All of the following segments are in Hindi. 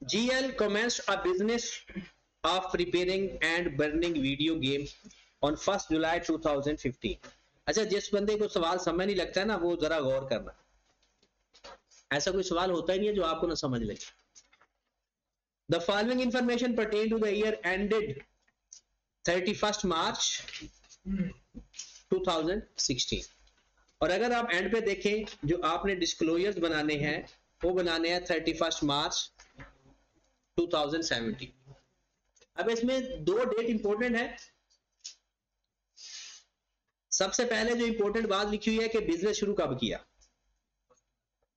GL commenced a business of preparing and burning video games on 1st July 2015. अच्छा, जिस बंदे को सवाल समझ नहीं लगता है ना, वो जरा गौर करना। ऐसा कोई सवाल होता ही नहीं है जो आपको ना समझ लगे। The following information pertain to the year ended 31st March 2016। और अगर आप एंड पे देखें, जो आपने डिस्क्लोजर्स बनाने हैं वो बनाने हैं 31st मार्च 2017। अब इसमें दो डेट इंपॉर्टेंट है। सबसे पहले जो इंपॉर्टेंट बात लिखी हुई है कि बिजनेस शुरू कब किया।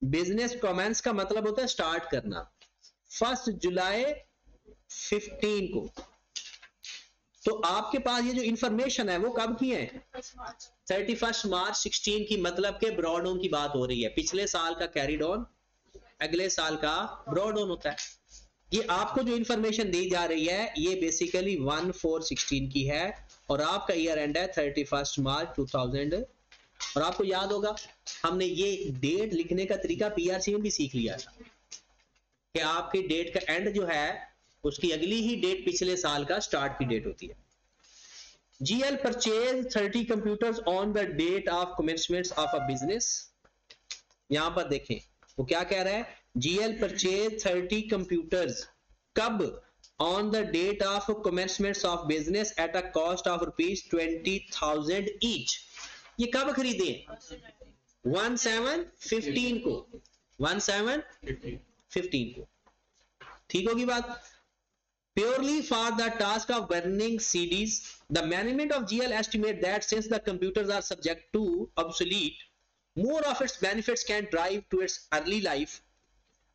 बिजनेस कमेंस का मतलब होता है स्टार्ट करना, 1 जुलाई 15 को। तो आपके पास ये जो इंफॉर्मेशन है वो कब की है, 31 मार्च 16 की, मतलब के ब्रॉड ऑन की बात हो रही है। पिछले साल का कैरिड ऑन अगले साल का ब्रॉड ऑन होता है। ये आपको जो इंफॉर्मेशन दी जा रही है ये बेसिकली 1/4/16 की है और आपका ईयर एंड है 31 मार्च 2000। और आपको याद होगा हमने ये डेट लिखने का तरीका पीआरसी में भी सीख लिया था कि आपकी डेट का एंड जो है उसकी अगली ही डेट पिछले साल का स्टार्ट की डेट होती है। GL purchase 30 computers on the date of commencement of a business. यहां पर देखें वो क्या कह रहा है, GL परचेज 30 कंप्यूटर्स कब, on the date of commencement of business at a cost of ₹20,000 each. ये कब खरीदे, 17/15 को, 17/15 को। ठीक होगी बात। Purely for the task of burning CDs, the management of GL estimate that since the computers are subject to obsolete, more of its benefits can drive to its early life.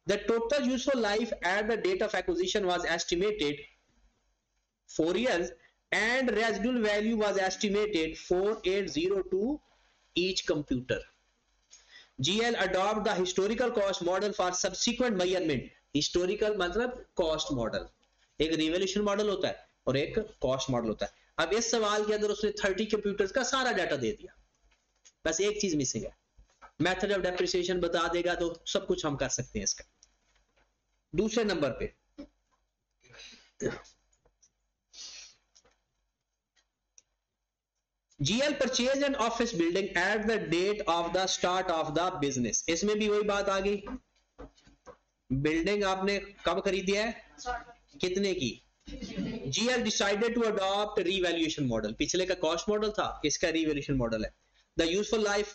The total useful life at the date of acquisition was estimated 4 years and residual value was estimated 4802 each computer. GL adopt the historical cost model for subsequent measurement. Historical मतलब cost model, एक रिवोल्यूशन मॉडल होता है और एक कॉस्ट मॉडल होता है। अब इस सवाल के अंदर उसने 30 कंप्यूटर्स का सारा डाटा दे दिया, बस एक चीज मिसिंग है, मेथड ऑफ डेप्रिसिएशन बता देगा तो सब कुछ हम कर सकते हैं इसका। दूसरे नंबर पे GL purchase an office building at the date of the start of the business. इसमें भी वही बात आ गई, बिल्डिंग आपने कब खरीदी है, कितने की। GL decided to adopt revaluation model, पिछले का कॉस्ट मॉडल था, इसका रिवैल्यूएशन मॉडल है। The useful life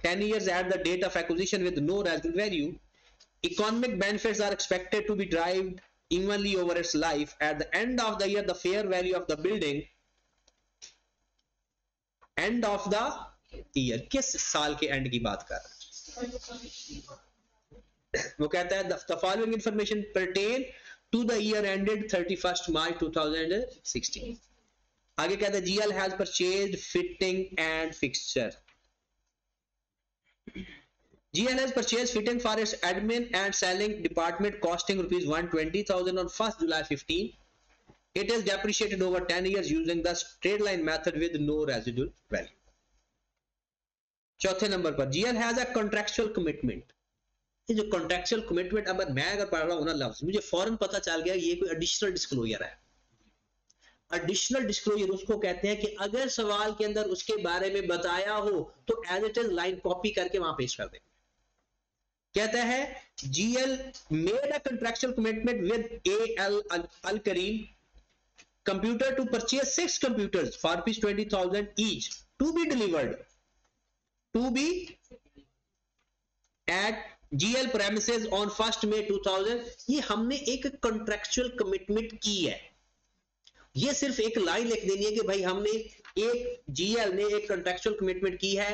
10 years at the date of acquisition with no residual value. Economic benefits are expected to be derived evenly over its life. At the end of the year, the fair value of the building, end of the year, किस साल के एंड की बात कर रहा है, वो कहता है the following information pertain to the year ended 31st March 2016। आगे कहता है GL has purchased fitting and fixture। GL has purchased fitting for its admin and selling department costing ₹120,000 on 1st July 15। It is depreciated over 10 years using the straight line method with no residual value। चौथे नंबर पर GL has a contractual commitment। ये जो कॉन्ट्रेक्चुअल कमिटमेंट, अब मैं अगर पढ़ रहा हूं ना लफ्ज, मुझे फौरन पता चल गया ये कोई एडिशनल डिस्क्लोजर है। एडिशनल डिस्क्लोजर उसको कहते हैं कि अगर सवाल के अंदर उसके बारे में बताया हो तो as it is line copy करके वहां पेश कर दे। कहता है GL made a contractual commitment with AL Al Karim computer to purchase 6 computers for ₹20,000 each to be delivered at GL premises on 1st May 2000। ये हमने एक कॉन्ट्रेक्चुअल कमिटमेंट की है, ये सिर्फ एक लाइन लिख देनी है कि भाई हमने एक GL ने एक कॉन्ट्रेक्चुअल कमिटमेंट की है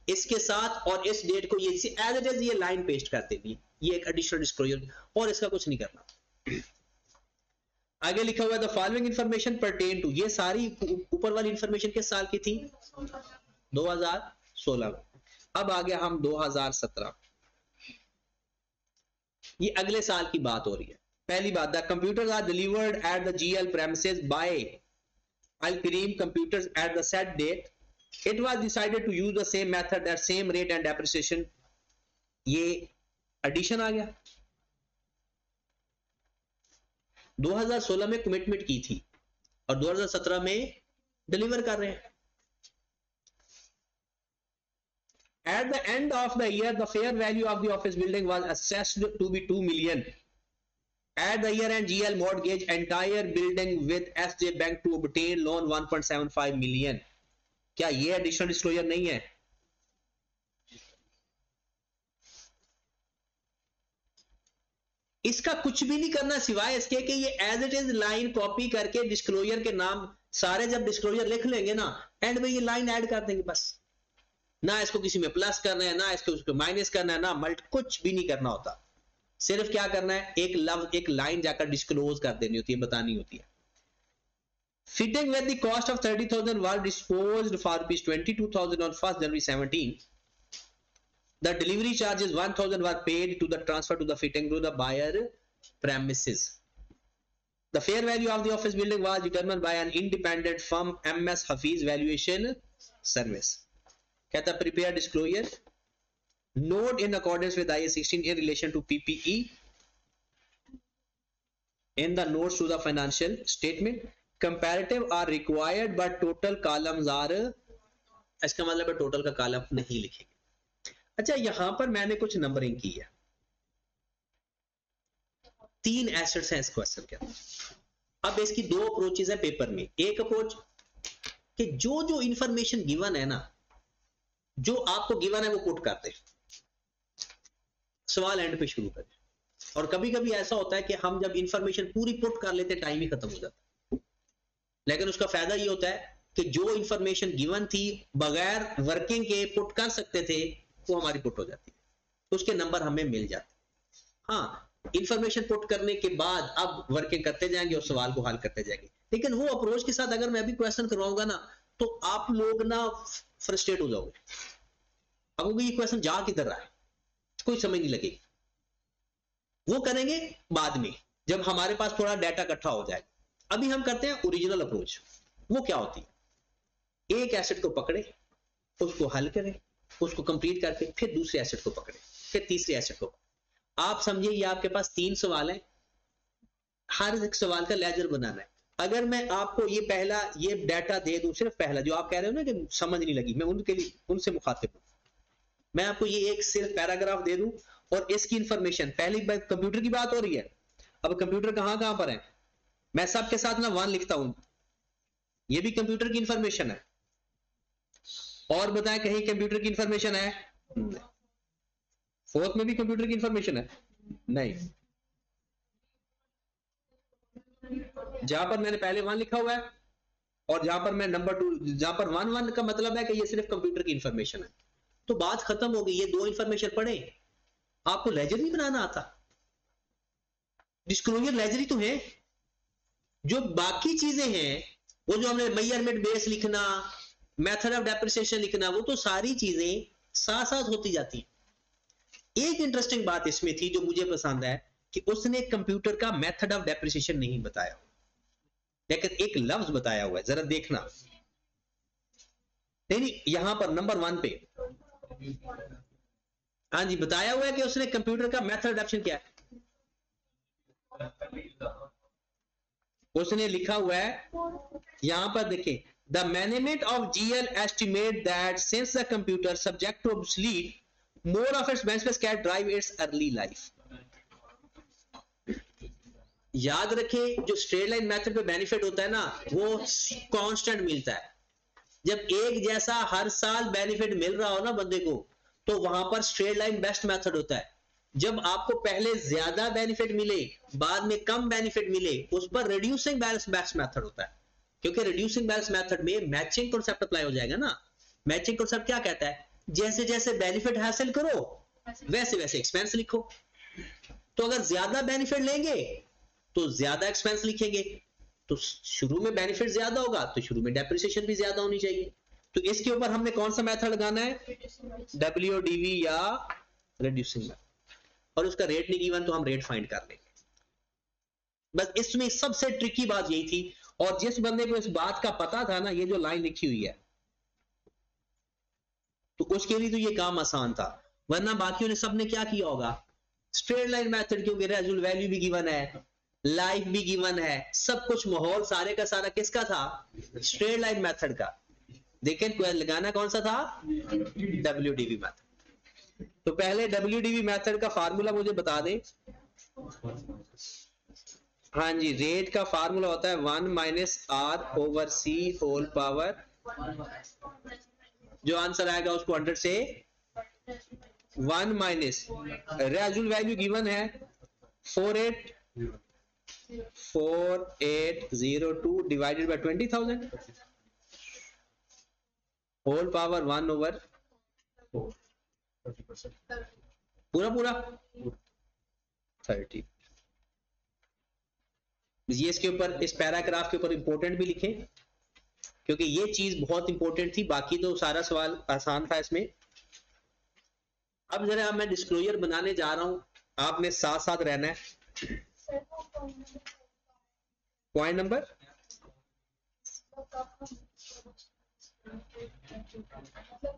इसके साथ और इस डेट को ये एज इट इज ये लाइन पेस्ट कर देनी है, ये एक एडिशनल डिस्क्लोजर और इसका कुछ नहीं करना। आगे लिखा हुआ है the following information pertain to, ये सारी ऊपर वाली इंफॉर्मेशन किस साल की थी, 2016 में। अब आ गया हम 2017, ये अगले साल की बात हो रही है। पहली बात, the computers are delivered at the GL premises by Al Karim computers at the set date. It was decided to use the same method at same rate and depreciation. ये एडिशन आ गया। 2016 में कमिटमेंट की थी और 2017 में डिलीवर कर रहे हैं। At the end of the year, the fair value of the office building was assessed to be 2 million. At the year end, GL mortgage entire building with SJ Bank to obtain loan 1.75 million. क्या ये एडिशनल डिस्क्लोजर नहीं है? इसका कुछ भी नहीं करना सिवाय इसके कि ये as it is line copy करके डिस्क्लोजर के नाम सारे जब डिस्क्लोजर लिख लेंगे ना, एंड में ये लाइन ऐड कर देंगे बस। ना इसको किसी में प्लस करना है, ना इसको उसको माइनस करना है, ना मल्ट, कुछ भी नहीं करना होता। सिर्फ क्या करना है, एक लफ्ज एक लाइन जाकर डिस्क्लोज कर देनी होती है, बतानी होती है। Fitting with the cost of 30,000 was disposed for rupees 22,000 on 1st January 17. The delivery charges 1,000 were paid to the transfer to the fitting to the buyer premises. The fair value of the office building was determined by an independent firm, MS Hafiz Valuation Service. कहता prepare disclosure note in accordance with IAS 16 in relation to PPE in the notes to the financial statement. Comparative are required but total columns are, इसका मतलब है टोटल का कॉलम नहीं लिखेंगे। अच्छा, यहां पर मैंने कुछ नंबरिंग की है। 3 एसेट्स हैं इस क्वेश्चन के अंदर। अब इसकी 2 अप्रोचेस है पेपर में। एक अप्रोच कि जो जो इंफॉर्मेशन गिवन है ना, जो आपको गिवन है वो पुट करते हैं, सवाल एंड पे शुरू करें। और कभी कभी ऐसा होता है कि हम जब इंफॉर्मेशन पूरी पुट कर लेते टाइम ही खत्म हो जाता है, लेकिन उसका फायदा ये होता है कि जो इंफॉर्मेशन गिवन थी बगैर वर्किंग के पुट कर सकते थे वो हमारी पुट हो जाती है, तो उसके नंबर हमें मिल जाते। हाँ, इंफॉर्मेशन पुट करने के बाद अब वर्किंग करते जाएंगे और सवाल को हल करते जाएंगे। लेकिन वो अप्रोच के साथ अगर मैं अभी क्वेश्चन करवाऊंगा ना, तो आप लोग ना फ्रस्ट्रेट हो जाओगे। अब ये क्वेश्चन जा किधर रहा है, कोई समझ नहीं लगेगी। वो करेंगे बाद में, जब हमारे पास थोड़ा डाटा इकट्ठा हो जाए। अभी हम करते हैं ओरिजिनल अप्रोच। वो क्या होती है, एक एसेट को पकड़े, उसको हल करें, उसको कंप्लीट करके फिर दूसरे एसेट को पकड़े, फिर तीसरे एसेट को। आप समझिए ये आपके पास 3 सवाल है, हर एक सवाल का लेजर बनाना है। अगर मैं आपको ये पहला ये डाटा दे दूं, सिर्फ पहला जो आप कह रहे हो ना कि समझ नहीं लगी, मैं उनके लिए उनसे मुखातिब हूं। मैं आपको ये एक सिर्फ पैराग्राफ दे दूं और इसकी इंफॉर्मेशन, पहली बार कंप्यूटर की बात हो रही है। अब कंप्यूटर कहां कहां पर है, मैं सबके साथ ना 1 लिखता हूं, ये भी कंप्यूटर की इंफॉर्मेशन है। और बताएं कहीं कंप्यूटर की इंफॉर्मेशन है? फोर्थ में भी कंप्यूटर की इंफॉर्मेशन है? नहीं। जहां पर मैंने पहले 1 लिखा हुआ है और जहां पर मैं नंबर 2, जहां पर 1 का मतलब है कि ये सिर्फ कंप्यूटर की इंफॉर्मेशन है, तो बात खत्म हो गई। ये 2 इंफॉर्मेशन पढ़े, आपको लेजर नहीं बनाना आता। डिस्क्लोजर लेजर ही तो है। जो बाकी चीजें हैं, वो जो हमने मेजरमेंट बेस लिखना, मेथड ऑफ डेप्रिसिएशन लिखना, वो तो सारी चीजें साथ साथ होती जाती हैं। एक इंटरेस्टिंग बात इसमें थी जो मुझे पसंद है कि उसने कंप्यूटर का मेथड ऑफ डेप्रिसिएशन नहीं बताया, लेकिन एक लफ्ज बताया हुआ है, जरा देखना। नहीं, यहां पर नंबर 1 पे हाँ जी बताया हुआ है कि उसने कंप्यूटर का मेथड डेप्रिसिएशन क्या है, उसने लिखा हुआ है यहां पर देखिए, the management of GL estimate that since the computer subject to obsolete more of its benefits can drive its early life. याद रखें, जो स्ट्रेट लाइन मेथड पे बेनिफिट होता है ना, वो कांस्टेंट मिलता है। जब एक जैसा हर साल बेनिफिट मिल रहा हो ना बंदे को, तो वहां पर स्ट्रेट लाइन बेस्ट मेथड होता है। जब आपको पहले ज्यादा बेनिफिट मिले, बाद में कम बेनिफिट मिले, उस पर रिड्यूसिंग बैलेंस बेस्ट मेथड होता है, क्योंकि रिड्यूसिंग बैलेंस मेथड में मैचिंग कॉन्सेप्ट अप्लाई हो जाएगा ना। मैचिंग कॉन्सेप्ट क्या कहता है, जैसे जैसे बेनिफिट हासिल करो वैसे वैसे एक्सपेंस लिखो। तो अगर ज्यादा बेनिफिट लेंगे तो ज्यादा एक्सपेंस लिखेंगे, तो शुरू में बेनिफिट ज्यादा होगा तो शुरू में डेप्रिसिएशन भी ज्यादा होनी चाहिए। तो इसके ऊपर हमने कौन सा मेथड लगाना है, WDV या रिड्यूसिंग मेथड, और उसका रेट नहीं गिवन तो हम रेट फाइंड कर लेंगे। बस इसमें सबसे ट्रिकी बात यही थी, और जिस बंदे को इस बात का पता था ना, ये जो लाइन लिखी हुई है, तो उसके लिए तो ये काम आसान था। वरना बाकियों ने सबने क्या किया होगा, स्ट्रेट लाइन मेथड, क्योंकि रेजुल वैल्यू भी गिवन है, लाइफ भी गिवन है, सब कुछ माहौल सारे का सारा किसका था? स्ट्रेट लाइन मेथड का। देखें लगाना कौन सा था? WDV method. तो पहले WDV मेथड का फार्मूला मुझे बता दें। हाँ जी, रेट का फार्मूला होता है 1 - R/C होल पावर, जो आंसर आएगा उसको 100 से 1 माइनस रेजुल वैल्यू गिवन है 4802 डिवाइडेड बाय 20,000 होल पावर 1/4 पूरा पूरा 30। ये इसके ऊपर इस पैराग्राफ के ऊपर इंपॉर्टेंट भी लिखें क्योंकि ये चीज बहुत इंपॉर्टेंट थी, बाकी तो सारा सवाल आसान था इसमें। अब जरा मैं डिस्क्लोजर बनाने जा रहा हूं, आपने साथ साथ रहना है। पॉइंट नंबर मतलब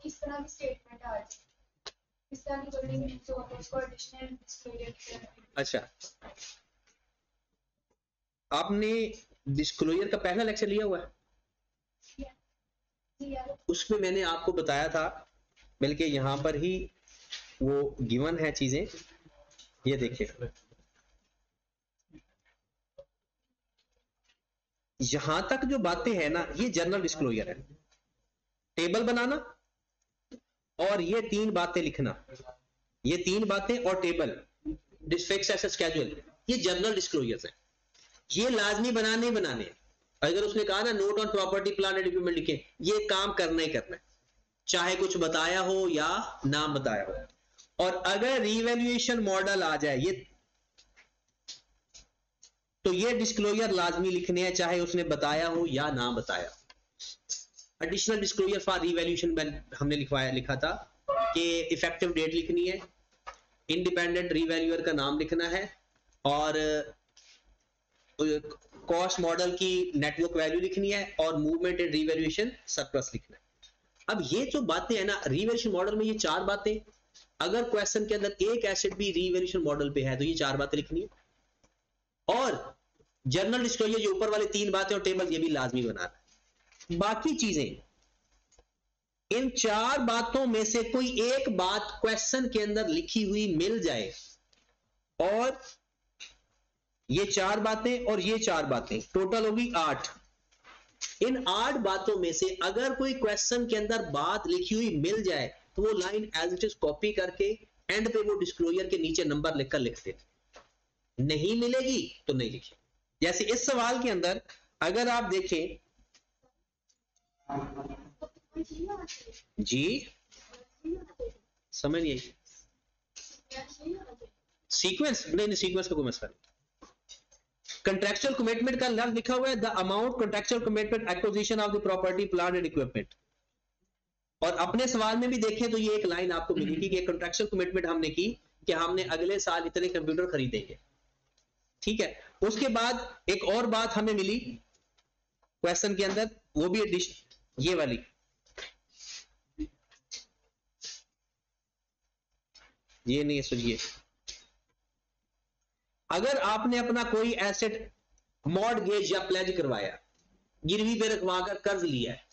किस तरह की स्टेटमेंट आ रही है, किस तरह की बिल्डिंग जो है उसको एडिशनल डिस्क्लोजर। अच्छा, आपने डिस्क्लोजर का पहला लेक्चर लिया हुआ है? उसमें मैंने आपको बताया था, बल्कि यहां पर ही वो गिवन है चीजें। ये देखिए, यहां तक जो बातें हैं ना, ये जनरल डिस्क्लोजर है। टेबल बनाना और ये 3 बातें लिखना, ये 3 बातें और टेबल, फिक्स्ड एसेट स्केड्यूल, ये जनरल डिस्क्लोजर्स है। ये लाजमी बनाने ही बनाने। अगर उसने कहा ना note on property plant and equipment लिखे, ये काम करना ही करना है, चाहे कुछ बताया हो या ना बताया हो। और अगर रिवैल्यूएशन मॉडल आ जाए ये, तो ये डिस्क्लोजर लाजमी लिखने हैं, चाहे उसने बताया हो या ना बताया। एडिशनल डिस्क्लोजर फॉर रिवैल्यूएशन हमने लिखा था कि इफेक्टिव डेट लिखनी है, इंडिपेंडेंट रिवैल्यूअर का नाम लिखना है, और कॉस्ट मॉडल की नेटवर्क वैल्यू लिखनी है, और मूवमेंट एंड रिवैल्यूएशन सरप्लस लिखना है। अब ये जो बातें है ना रिवैल्यूएशन मॉडल में, ये 4 बातें, अगर क्वेश्चन के अंदर एक एसेट भी रिवैल्यूएशन मॉडल पे है तो ये 4 बातें लिखनी है। और जनरल डिस्क्लोजर जो ऊपर वाले 3 बातें और टेबल, ये भी लाजमी बनाना है। बाकी चीजें, इन 4 बातों में से कोई एक बात क्वेश्चन के अंदर लिखी हुई मिल जाए, और ये 4 बातें और ये 4 बातें टोटल होगी 8। इन 8 बातों में से अगर कोई क्वेश्चन के अंदर बात लिखी हुई मिल जाए तो वो line as it is copy करके एंड पे वो डिस्क्लोजर के नीचे नंबर लिखकर लिख देते, नहीं मिलेगी तो नहीं लिखे। जैसे इस सवाल के अंदर अगर आप देखें जी, समझ नहीं आई सीक्वेंस, नहीं सीक्वेंस का कोई मसला नहीं। कंट्रैक्चुअल कमिटमेंट का लफ्ज लिखा हुआ है the amount contractual commitment acquisition of the property plant and equipment. और अपने सवाल में भी देखें तो ये एक लाइन आपको मिलेगी कि कंट्रैक्चुअल कमिटमेंट हमने की कि हमने अगले साल इतने कंप्यूटर खरीदेंगे, ठीक है। उसके बाद एक और बात हमें मिली क्वेश्चन के अंदर, वो भी ये वाली, ये नहीं सुनिए, अगर आपने अपना कोई एसेट मॉर्टगेज या प्लेज करवाया, गिरवी पे रखवाकर कर्ज लिया है,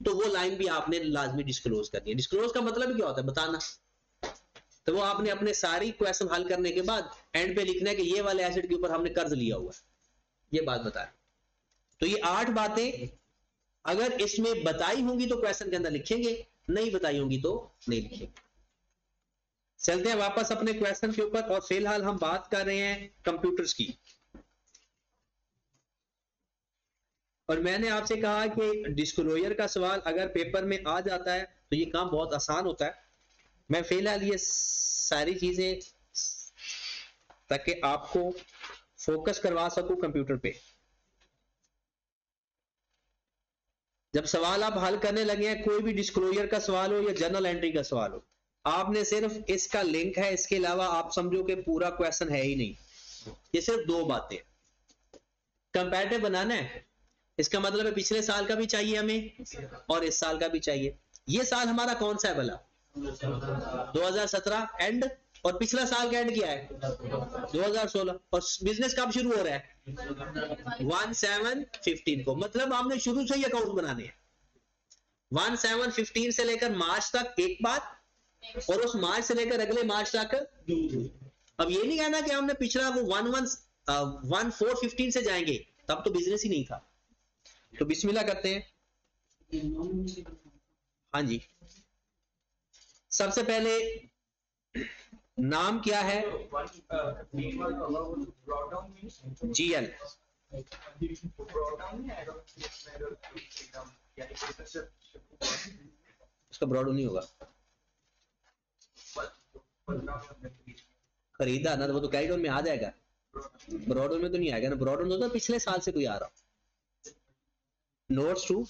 तो वो लाइन भी आपने लाजमी डिस्क्लोज करनी है। डिस्क्लोज का मतलब क्या होता है? बताना। तो वो आपने अपने सारी क्वेश्चन हल करने के बाद एंड पे लिखना है कि ये वाले एसेट के ऊपर हमने कर्ज लिया हुआ है, ये बात बताए। तो ये 8 बातें अगर इसमें बताई होंगी तो क्वेश्चन के अंदर लिखेंगे, नहीं बताई होंगी तो नहीं लिखेंगे। चलते हैं वापस अपने क्वेश्चन के ऊपर, और फिलहाल हम बात कर रहे हैं कंप्यूटर्स की। और मैंने आपसे कहा कि डिस्क्लोजर का सवाल अगर पेपर में आ जाता है तो ये काम बहुत आसान होता है। मैं फिलहाल ये सारी चीजें ताकि आपको फोकस करवा सकूं कंप्यूटर पे। जब सवाल आप हल करने लगे हैं, कोई भी डिस्क्लोजर का सवाल हो या जर्नल एंट्री का सवाल हो, आपने सिर्फ इसका लिंक है, इसके अलावा आप समझो कि पूरा क्वेश्चन है ही नहीं। ये सिर्फ 2 बातें। कंपैरेटिव बनाना है, इसका मतलब है पिछले साल का भी चाहिए हमें और इस साल का भी चाहिए। ये साल हमारा कौन सा है भला? 2017 एंड और पिछला साल का एंड क्या है 2016, और बिजनेस कब शुरू हो रहा है 1/7/15 को, मतलब हमने शुरू से ही अकाउंट बनाने हैं 1/7/15 से लेकर मार्च तक एक बार, और उस मार्च से लेकर अगले मार्च तक। अब ये नहीं कहना कि हमने पिछला वो 1/4/15 से जाएंगे, तब तो बिजनेस ही नहीं था। तो बिस्मिल्लाह करते हैं। हाँ जी, सबसे पहले नाम क्या है GL, उसका ब्रॉड नहीं होगा, खरीदा ना तो वो तो कैरी डाउन में आ जाएगा, ब्रॉड में तो नहीं आएगा ना, ब्रॉड में तो पिछले साल से कोई आ रहा। नोट्स टू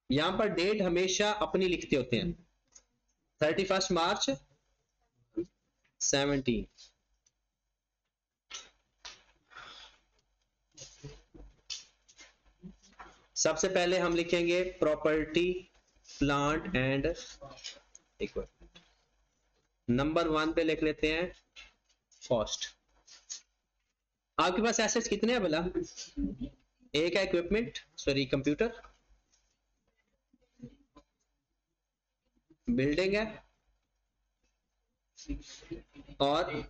यहां पर डेट हमेशा अपनी लिखते होते हैं 31 मार्च 17। सबसे पहले हम लिखेंगे property plant and equipment, number 1 पे लिख लेते हैं कॉस्ट। आपके पास एसेट्स कितने हैं भला? एक है इक्विपमेंट, सॉरी कंप्यूटर, बिल्डिंग है और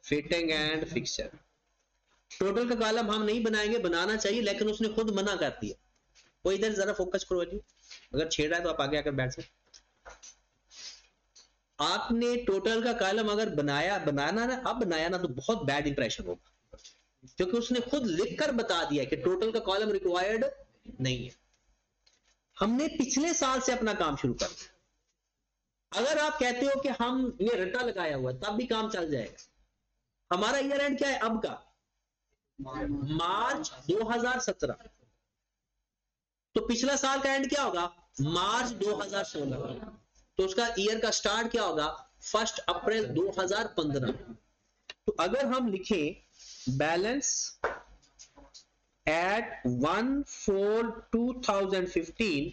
फिटिंग एंड फिक्सचर। टोटल का कॉलम हम नहीं बनाएंगे, बनाना चाहिए लेकिन उसने खुद मना कर दिया। वो इधर जरा फोकस करो, अगर छेड़ रहा है तो आप आगे आकर बैठ सकते। आपने टोटल का कॉलम अगर बनाना ना, अब बनाया ना तो बहुत बैड इंप्रेशन होगा, क्योंकि उसने खुद लिखकर बता दिया कि टोटल का कॉलम रिक्वायर्ड नहीं है। हमने पिछले साल से अपना काम शुरू कर दिया। अगर आप कहते हो कि हमने रट्टा लगाया हुआ तब भी काम चल जाएगा। हमारा ईयर एंड क्या है अब का? मार्च 2017। तो पिछला साल का एंड क्या होगा? मार्च 2016। तो उसका ईयर का स्टार्ट क्या होगा? 1 अप्रैल 2015। तो अगर हम लिखें बैलेंस एट 1/4/2015,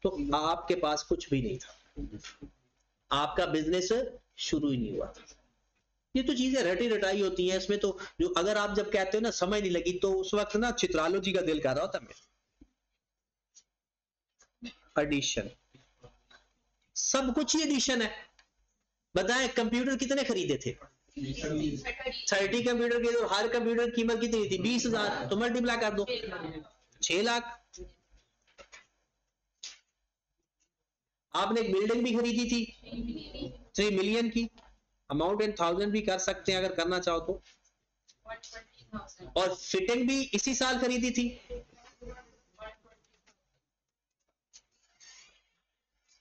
तो आपके पास कुछ भी नहीं था, आपका बिजनेस शुरू ही नहीं हुआ था। ये तो चीजें रटी रटाई होती हैं इसमें, तो जो अगर आप जब कहते हो ना समझ नहीं लगी, तो उस वक्त ना चित्रालो जी का दिल कर रहा होता मेरा। एडिशन, सब कुछ ही एडिशन है। बताएं कंप्यूटर कितने खरीदे थे? 30 कंप्यूटर के, हर कंप्यूटर की कीमत कितनी थी? 20,000। तो मल्टीप्लाई कर दो, 6 लाख। आपने एक बिल्डिंग भी खरीदी थी 3 मिलियन की, अमाउंट इन 1000 भी कर सकते हैं अगर करना चाहो तो। और फिटिंग भी इसी साल खरीदी थी।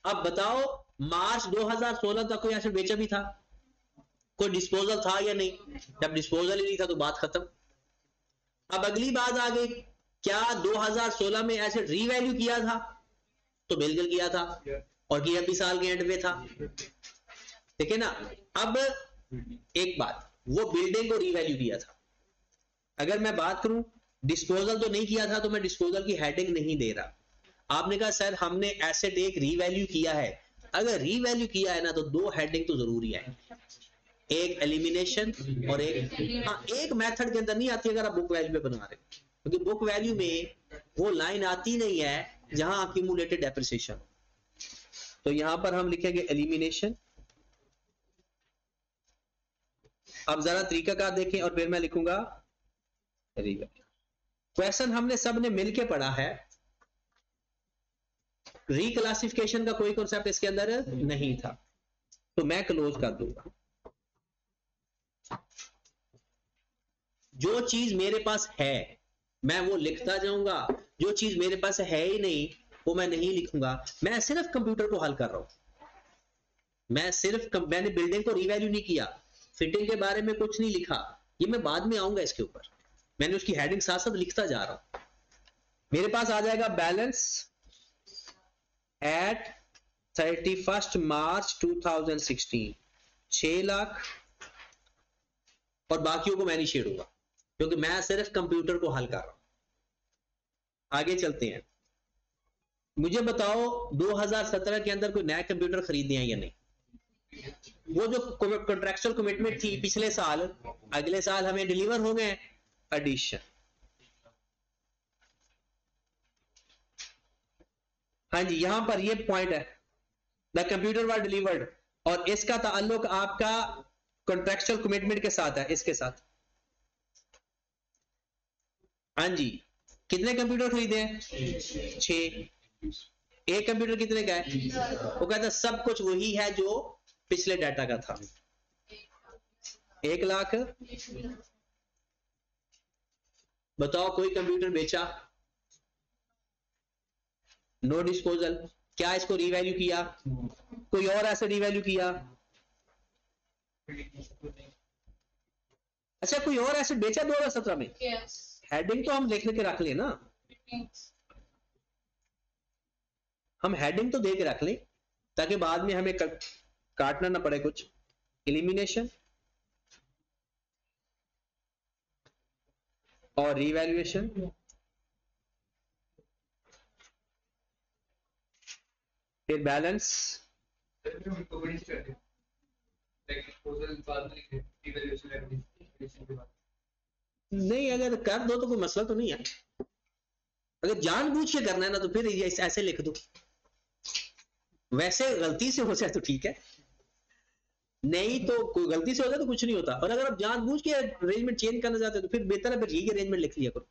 अब बताओ मार्च 2016 तक कोई एसेट बेचा भी था? कोई डिस्पोजल था या नहीं? जब डिस्पोजल ही नहीं था तो बात खत्म। अब अगली बात आ गई, क्या 2016 में एसेट रीवैल्यू किया था? तो बिल्कुल किया था, और किया भी साल के एंड में था, ठीक है ना। अब एक बात, वो बिल्डिंग को रीवैल्यू किया था। अगर मैं बात करूं डिस्पोजल तो नहीं किया था, तो मैं डिस्पोजल की हेडिंग नहीं दे रहा। आपने कहा सर हमने एसेट एक रीवैल्यू किया है। अगर रीवैल्यू किया है ना तो 2 हेडिंग तो जरूरी है, एक एलिमिनेशन और एक, हाँ एक मेथड के अंदर नहीं आती अगर आप बुक वैल्यू पे बना रहे, क्योंकि बुक वैल्यू में वो लाइन आती नहीं है जहां अक्यूमुलेटेड डेप्रिसिएशन। तो यहां पर हम लिखेंगे एलिमिनेशन। अब जरा तरीका का देखें और फिर मैं लिखूंगा रीवैल्यू। क्वेश्चन हमने सबने मिलके पढ़ा है, रिक्लासिफिकेशन का कोई कॉन्सेप्ट इसके अंदर नहीं था, तो मैं क्लोज कर दूंगा। जो चीज मेरे पास है मैं वो लिखता जाऊंगा, जो चीज मेरे पास है ही नहीं वो मैं नहीं लिखूंगा। मैं सिर्फ कंप्यूटर को हल कर रहा हूं, मैंने बिल्डिंग को रीवैल्यू नहीं किया, फिटिंग के बारे में कुछ नहीं लिखा, ये मैं बाद में आऊंगा इसके ऊपर। मैंने उसकी हेडिंग साथ साथ लिखता जा रहा हूं। मेरे पास आ जाएगा बैलेंस एट 31 मार्च 2016 6 लाख और बाकियों को मैं नहीं छेड़ूंगा, क्योंकि मैं सिर्फ कंप्यूटर को हल कर रहा हूं। आगे चलते हैं। मुझे बताओ 2017 के अंदर कोई नया कंप्यूटर खरीदने हैं या नहीं? वो जो कॉन्ट्रेक्चुअल कमिटमेंट थी पिछले साल, अगले साल हमें डिलीवर हो गए एडिशन। हाँ जी, यहां पर ये पॉइंट है, द कंप्यूटर वाज डिलीवर्ड, और इसका ताल्लुक आपका कॉन्ट्रेक्चुअल कमिटमेंट के साथ है, इसके साथ। हाँ जी, कितने कंप्यूटर खरीदे हैं? 6। एक कंप्यूटर कितने का है? वो कहता है सब कुछ वही है जो पिछले डाटा का था, 1 लाख। बताओ कोई कंप्यूटर बेचा? No disposal. क्या इसको रीवैल्यू किया? कोई और ऐसे रीवैल्यू किया? अच्छा, कोई और एसेट बेचा 2017 में? हेडिंग तो हम लिख के रख ले ना, हम हेडिंग तो दे के रख ले ताकि बाद में हमें काटना ना पड़े कुछ। एलिमिनेशन और रीवैल्यूएशन, फिर बैलेंस। नहीं, अगर कर दो तो कोई मसला तो नहीं है। अगर जानबूझ के करना है ना तो फिर ऐसे लिख दो, वैसे गलती से हो जाए तो ठीक है, नहीं तो कोई गलती से हो जाए तो कुछ नहीं होता। और अगर आप जानबूझ के अरेंजमेंट चेंज करना चाहते हो तो फिर बेहतर है फिर यही अरेंजमेंट लिख लिया करो।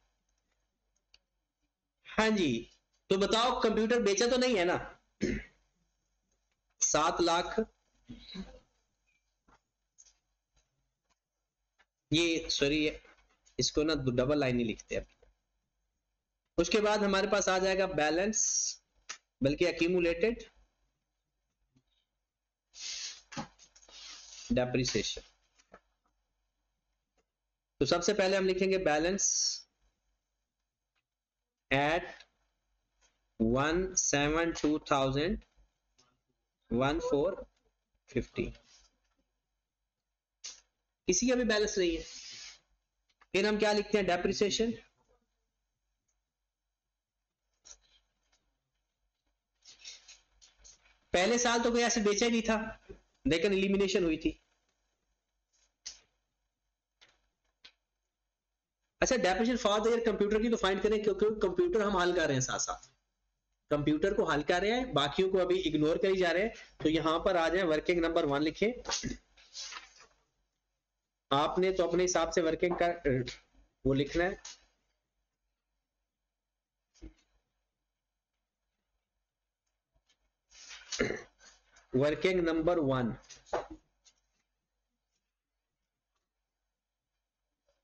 हाँ जी, तो बताओ कंप्यूटर बेचा तो नहीं है ना? 7 लाख। ये सॉरी, इसको ना डबल लाइन ही लिखते हैं। उसके बाद हमारे पास आ जाएगा बैलेंस, बल्कि एक्यूमुलेटेड डेप्रिसिएशन। तो सबसे पहले हम लिखेंगे बैलेंस एट 172,1450, किसी का भी बैलेंस नहीं है। फिर हम क्या लिखते हैं? डेप्रिसिएशन पहले साल तो कोई ऐसे बेचा ही नहीं था, लेकिन एलिमिनेशन हुई थी। अच्छा, depreciation for the year computer की तो फाइंड करें, क्योंकि कंप्यूटर हम हल कर रहे हैं, साथ साथ कंप्यूटर को हल कर रहे हैं, बाकियों को अभी इग्नोर करी जा रहे हैं। तो यहां पर आ जाए, वर्किंग नंबर 1 लिखें। आपने तो अपने हिसाब से वर्किंग का वो लिखना है। Working number 1,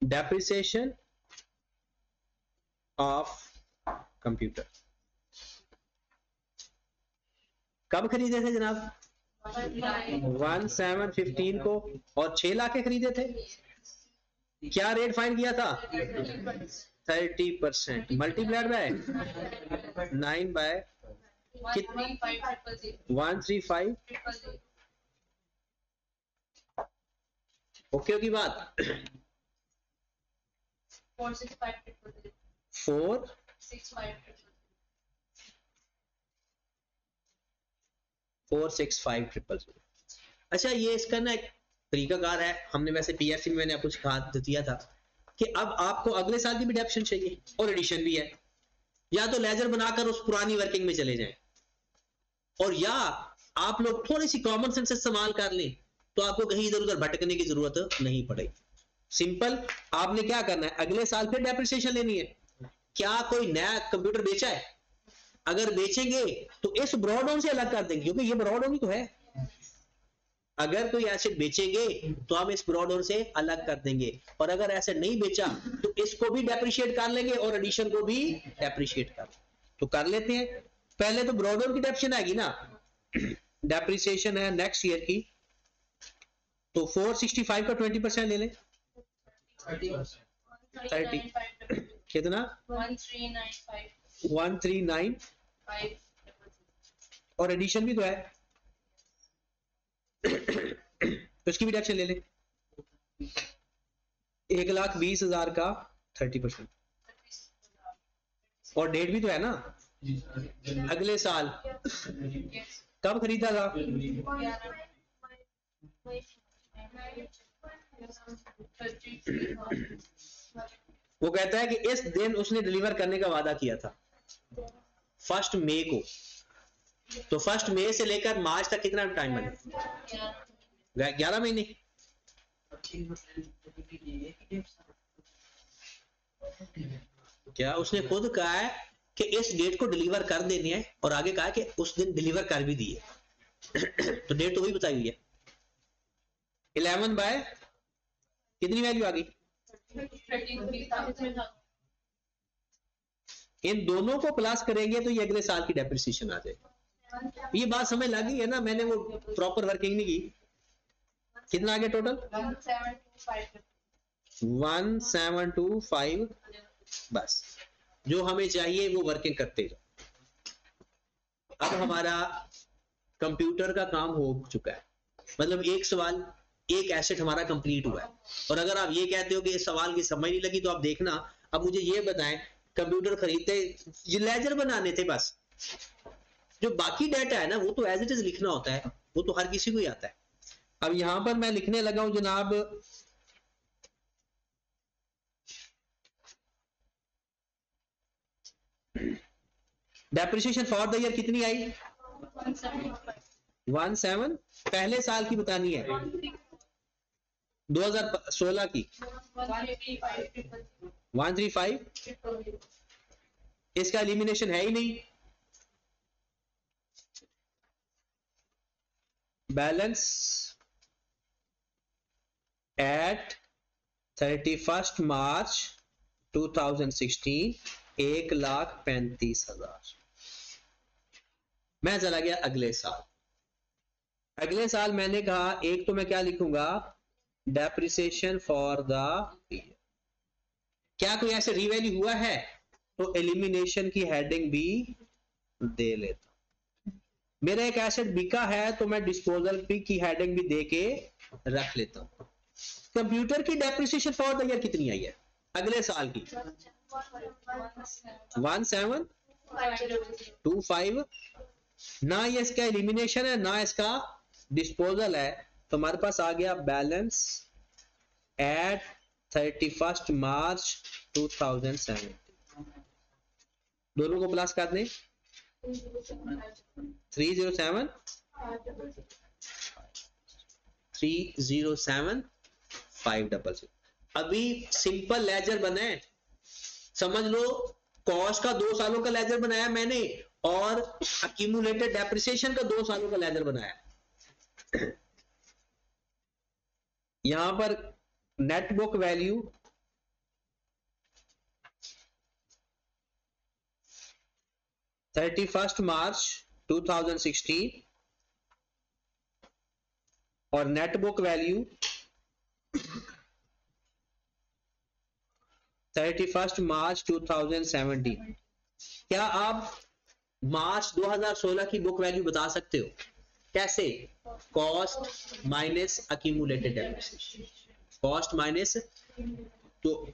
depreciation of computer. कब खरीदे थे जनाब? 1715 को, और 6 लाख के खरीदे थे। क्या रेट फाइंड किया था? 30%, मल्टीप्लाइड बाय 9 बाय 135। ओके की बात। 465,000। अच्छा, ये इसका ना एक तरीकाकार है, हमने वैसे पीएफसी में मैंने आपको सिखा दिया था कि अब आपको अगले साल की भी डेप्शन चाहिए और एडिशन भी है, या तो लेजर बनाकर उस पुरानी वर्किंग में चले जाएं, और या आप लोग थोड़ी सी कॉमन सेंस इस्तेमाल कर लें तो आपको कहीं इधर उधर भटकने की जरूरत नहीं पड़ेगी। सिंपल, आपने क्या करना है, अगले साल फिर डेप्रिसिएशन लेनी है। क्या कोई नया कंप्यूटर बेचा है? अगर बेचेंगे तो इस ब्रॉड से अलग कर देंगे, क्योंकि ये ब्रॉड ही तो है। अगर कोई एसेट बेचेंगे तो हम इस ब्रॉड से अलग कर देंगे, और अगर एसेट नहीं बेचा तो इसको भी डेप्रिशिएट कर लेंगे और एडिशन को भी डेप्रिशिएट कर, तो कर लेते हैं। पहले तो ब्रॉड की डेप्शन आएगी ना, डेप्रिसिएशन है नेक्स्ट ईयर की, तो 465 का 20% ले लें, 30 कितना? 1395, और एडिशन भी तो है तो इसकी भी डेप्शन ले लें। 1,20,000 का 30%, और डेट भी तो है ना, अगले साल कब खरीदा था? वो कहता है कि इस दिन उसने डिलीवर करने का वादा किया था 1 मई को, तो 1 मई से लेकर मार्च तक कितना टाइम बने? 11 महीने। क्या उसने खुद कहा है कि इस डेट को डिलीवर कर देनी है, और आगे कहा है कि उस दिन डिलीवर कर भी दिए तो डेट तो वही बताई हुई है। 11 बाय कितनी वैल्यू आ गई? इन दोनों को प्लस करेंगे तो ये अगले साल की डेप्रिसिएशन आ जाएगी। ये बात समझ लगी है ना? मैंने वो प्रॉपर वर्किंग नहीं की। कितना आ गया टोटल? 1725। बस जो हमें चाहिए वो वर्किंग करते जाओ। अब हमारा कंप्यूटर का काम हो चुका है, मतलब एक सवाल, एक एसेट हमारा कंप्लीट हुआ है। और अगर आप ये कहते हो कि इस सवाल की समझ नहीं लगी तो आप देखना, अब मुझे ये बताएं, कंप्यूटर खरीदते ये लेजर बनाने थे बस, जो बाकी डाटा है ना वो तो एज इट इज लिखना होता है, वो तो हर किसी को ही आता है। अब यहां पर मैं लिखने लगा हूं जनाब, डेप्रिसिएशन फॉर द ईयर कितनी आई? 17 पहले साल की बतानी है, 2016 की 135। इसका एलिमिनेशन है ही नहीं। बैलेंस एट 31 मार्च 2016 1,35,000। मैं चला गया अगले साल। अगले साल मैंने कहा एक तो मैं क्या लिखूंगा, डेप्रिसिएशन फॉर द ईयर। क्या कोई ऐसे रीवैल्यू हुआ है तो एलिमिनेशन की हेडिंग भी दे लेता। मेरा एक एसेट बिका है तो मैं डिस्पोजल की हेडिंग भी दे के रख लेता हूं। कंप्यूटर की डेप्रिसिएशन फॉर द ईयर कितनी आई है अगले साल की? 1725। ना ये इसका एलिमिनेशन है ना इसका डिस्पोजल है, तो हमारे पास आ गया बैलेंस एट 31 मार्च 2017। दोनों को प्लस कर दें, 307 500। अभी सिंपल लेजर बना है, समझ लो कॉस्ट का 2 सालों का लेजर बनाया मैंने, और अक्यूमुलेटेड डेप्रिसिएशन का 2 सालों का लेजर बनाया। यहां पर नेट बुक वैल्यू 31 मार्च 2016 और नेट बुक वैल्यू 31 मार्च 2017। क्या आप मार्च 2016 की बुक वैल्यू बता सकते हो? कैसे? Cost minus accumulated depreciation, cost minus, तो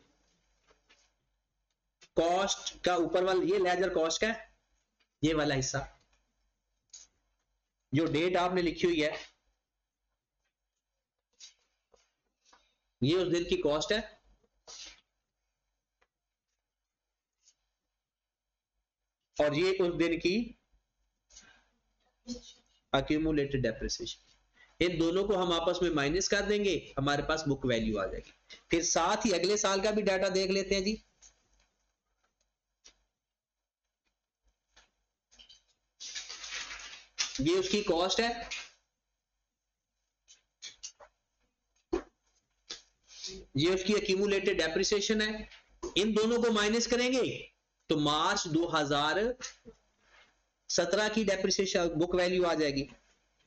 कॉस्ट का ऊपर वाला ये लेजर कॉस्ट का ये वाला हिस्सा, जो डेट आपने लिखी हुई है ये उस दिन की कॉस्ट है, और ये उस दिन की अक्यूमुलेटेड डेप्रिसिएशन। इन दोनों को हम आपस में माइनस कर देंगे, हमारे पास बुक वैल्यू आ जाएगी। फिर साथ ही अगले साल का भी डाटा देख लेते हैं जी। ये उसकी कॉस्ट है, ये उसकी अक्यूमुलेटेड डेप्रिसिएशन है। इन दोनों को माइनस करेंगे तो मार्च 2017 की डेप्रिसिएशन बुक वैल्यू आ जाएगी।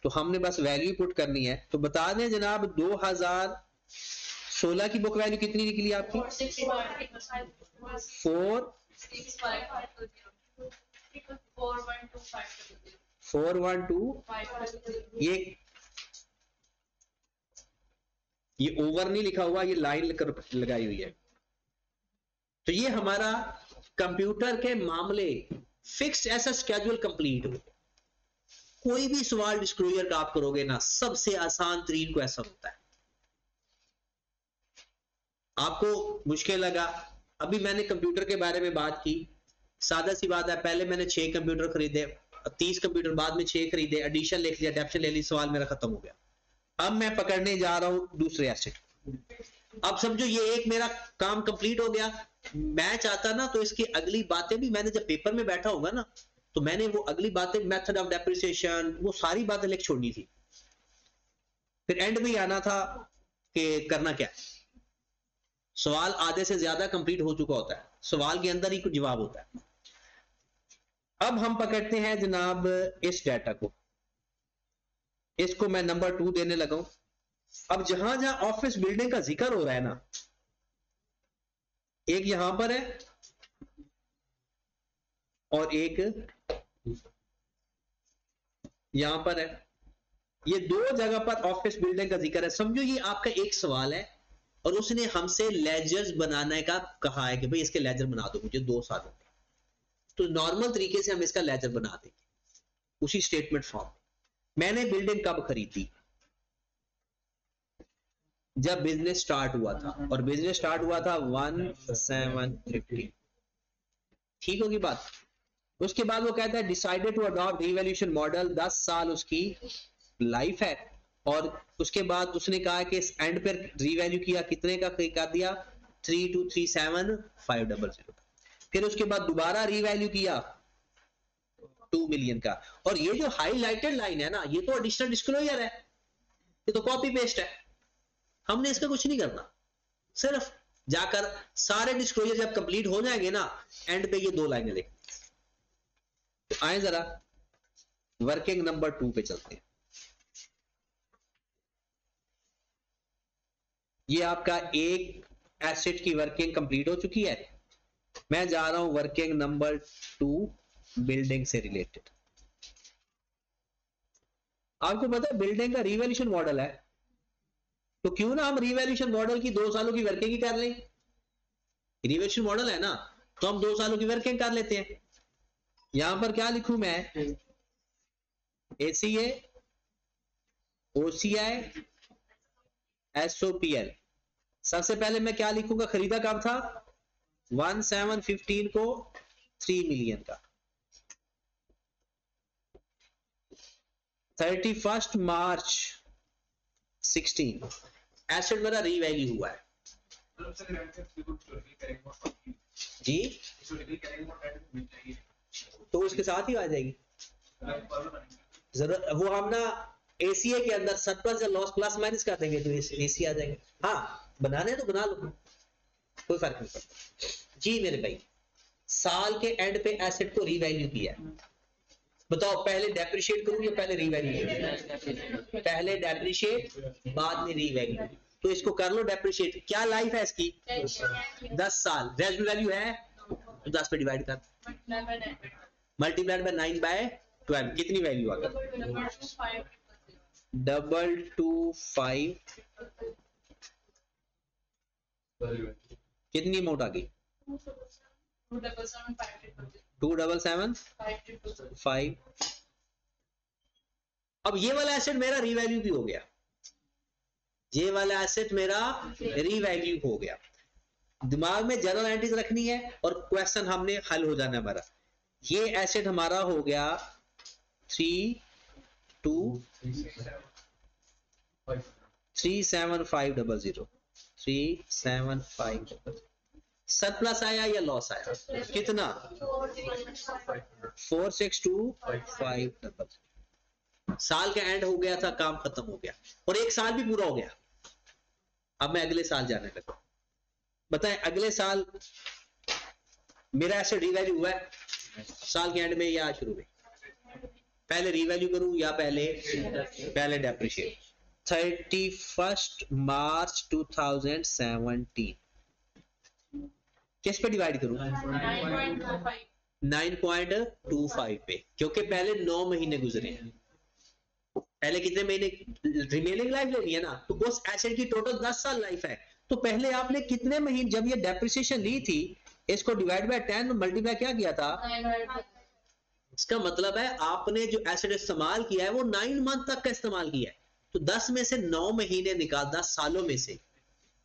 तो हमने बस वैल्यू पुट करनी है। तो बता दें जनाब 2016 की बुक वैल्यू कितनी निकली आपकी? 412। ये ओवर नहीं लिखा हुआ, ये लाइन लगाई हुई है। तो ये हमारा कंप्यूटर के मामले फिक्स्ड ऐसा स्केड्यूल कंप्लीट हो। कोई भी सवाल डिस्क्लोजर का आप करोगे ना, सबसे आसान तरीन को ऐसा होता है। आपको मुश्किल लगा, अभी मैंने कंप्यूटर के बारे में बात की, सादा सी बात है, पहले मैंने 6 कंप्यूटर खरीदे, 30 कंप्यूटर बाद में 6 खरीदे, एडिशन लिख लिया, डेप्शन ले ली, सवाल मेरा खत्म हो गया। अब मैं पकड़ने जा रहा हूं दूसरे एसेट। अब समझो ये एक मेरा काम कंप्लीट हो गया। मैं चाहता ना तो इसकी अगली बातें भी, मैंने जब पेपर में बैठा होगा ना, तो मैंने वो अगली बातें, मेथड ऑफ डेप्रिसिएशन, वो सारी बातें लिख छोड़नी थी। फिर एंड में आना था कि करना क्या। सवाल आधे से ज्यादा कंप्लीट हो चुका होता है, सवाल के अंदर ही कुछ जवाब होता है। अब हम पकड़ते हैं जनाब इस डाटा को, इसको मैं नंबर 2 देने लगा हूं। अब जहां जहां ऑफिस बिल्डिंग का जिक्र हो रहा है ना, एक यहां पर है और एक यहां पर है, ये 2 जगह पर ऑफिस बिल्डिंग का जिक्र है। समझो ये आपका एक सवाल है और उसने हमसे लेजर्स बनाने का कहा है कि भाई इसके लेजर बना दो मुझे 2 सालों में। तो नॉर्मल तरीके से हम इसका लेजर बना देंगे उसी स्टेटमेंट फॉर्म। मैंने बिल्डिंग कब खरीदी? जब बिजनेस स्टार्ट हुआ था, और बिजनेस स्टार्ट हुआ था 1750। ठीक होगी बात। उसके बाद वो कहता है decided to adopt revaluation model, 10 साल उसकी लाइफ है। और उसके बाद उसने कहा कि इस एंड पर रीवैल्यू किया, कितने का कर दिया? 3237,500। फिर उसके बाद दोबारा रीवैल्यू किया 2 मिलियन का। और ये जो हाईलाइटेड लाइन है ना, ये तो एडिशनल डिस्क्लोजर है, ये तो कॉपी पेस्ट है, हमने इसका कुछ नहीं करना। सिर्फ जाकर सारे डिस्क्लोजर जब कंप्लीट हो जाएंगे ना, एंड पे ये 2 लाइनें लिख। तो आए जरा वर्किंग नंबर 2 पे चलते हैं। ये आपका एक एसेट की वर्किंग कंप्लीट हो चुकी है। मैं जा रहा हूं वर्किंग नंबर 2 बिल्डिंग से रिलेटेड। आपको पता है बिल्डिंग का रीवैल्यूएशन मॉडल है, तो क्यों ना हम रीवैल्यूएशन मॉडल की 2 सालों की वर्किंग ही कर लें। रीवैल्यूएशन मॉडल है ना, तो हम 2 सालों की वर्किंग कर लेते हैं। यहां पर क्या लिखूं मैं? ACA, OCI, SOPL। सबसे पहले मैं क्या लिखूंगा? खरीदा कब था? 1715 को 3 मिलियन का। 31 मार्च 16 एसेट मेरा रीवैल्यू हुआ है जी, तो उसके साथ ही आ जाएगी जरूरत। वो हम ना एसीए के अंदर सरप्लस या लॉस प्लस माइनस कर देंगे तो एसी आ जाएंगे। हाँ बनाने तो बना लो, कोई फर्क नहीं पड़ता जी मेरे भाई। साल के एंड पे एसेट को रीवैल्यू किया, बताओ पहले डेप्रिशिएट करूं या पहले रीवैल्यू? पहले डेप्रिशिएट बाद में रीवैल्यू। तो इसको कर लो डेप्रिशिएट। क्या लाइफ है इसकी? 10 साल। रेजिडुअल वैल्यू है तो 10 पे डिवाइड कर, मल्टीप्लाइड बाय 9/12। कितनी वैल्यू आ गई? 225। कितनी अमाउंट आ गई? 277,5। अब ये वाला एसेट मेरा रीवैल्यू भी हो गया, ये वाला एसेट मेरा रीवैल्यू हो गया। दिमाग में जनरल एंट्रीज रखनी है और क्वेश्चन हमने हल हो जाना हमारा। ये एसेट हमारा हो गया 37500। 37500 सरप्लस आया या लॉस आया? कितना? 462,500। साल का एंड हो गया था, काम खत्म हो गया और एक साल भी पूरा हो गया। अब मैं अगले साल जाने लगा। बताएं अगले साल मेरा एसेट रीवैल्यू हुआ है साल के एंड में या शुरू में? पहले रीवैल्यू करूं या पहले डेप्रिशिएट? 31 मार्च 2017 किस पे डिवाइड करूं? 9.25 पे, क्योंकि पहले 9 महीने गुजरे हैं। पहले कितने महीने रिमेनिंग लाइफ लेनी है ना, तो उस एसेट की टोटल 10 साल लाइफ है, तो पहले आपने कितने महीने जब ये डेप्रिसिएशन ली थी इसको डिवाइड बाय 10 मल्टीप्लाई क्या किया था। इसका मतलब है आपने जो एसेट इस्तेमाल किया है वो 9 मंथ तक का इस्तेमाल किया है, तो 10 में से 9 महीने निकाल 10 सालों में से,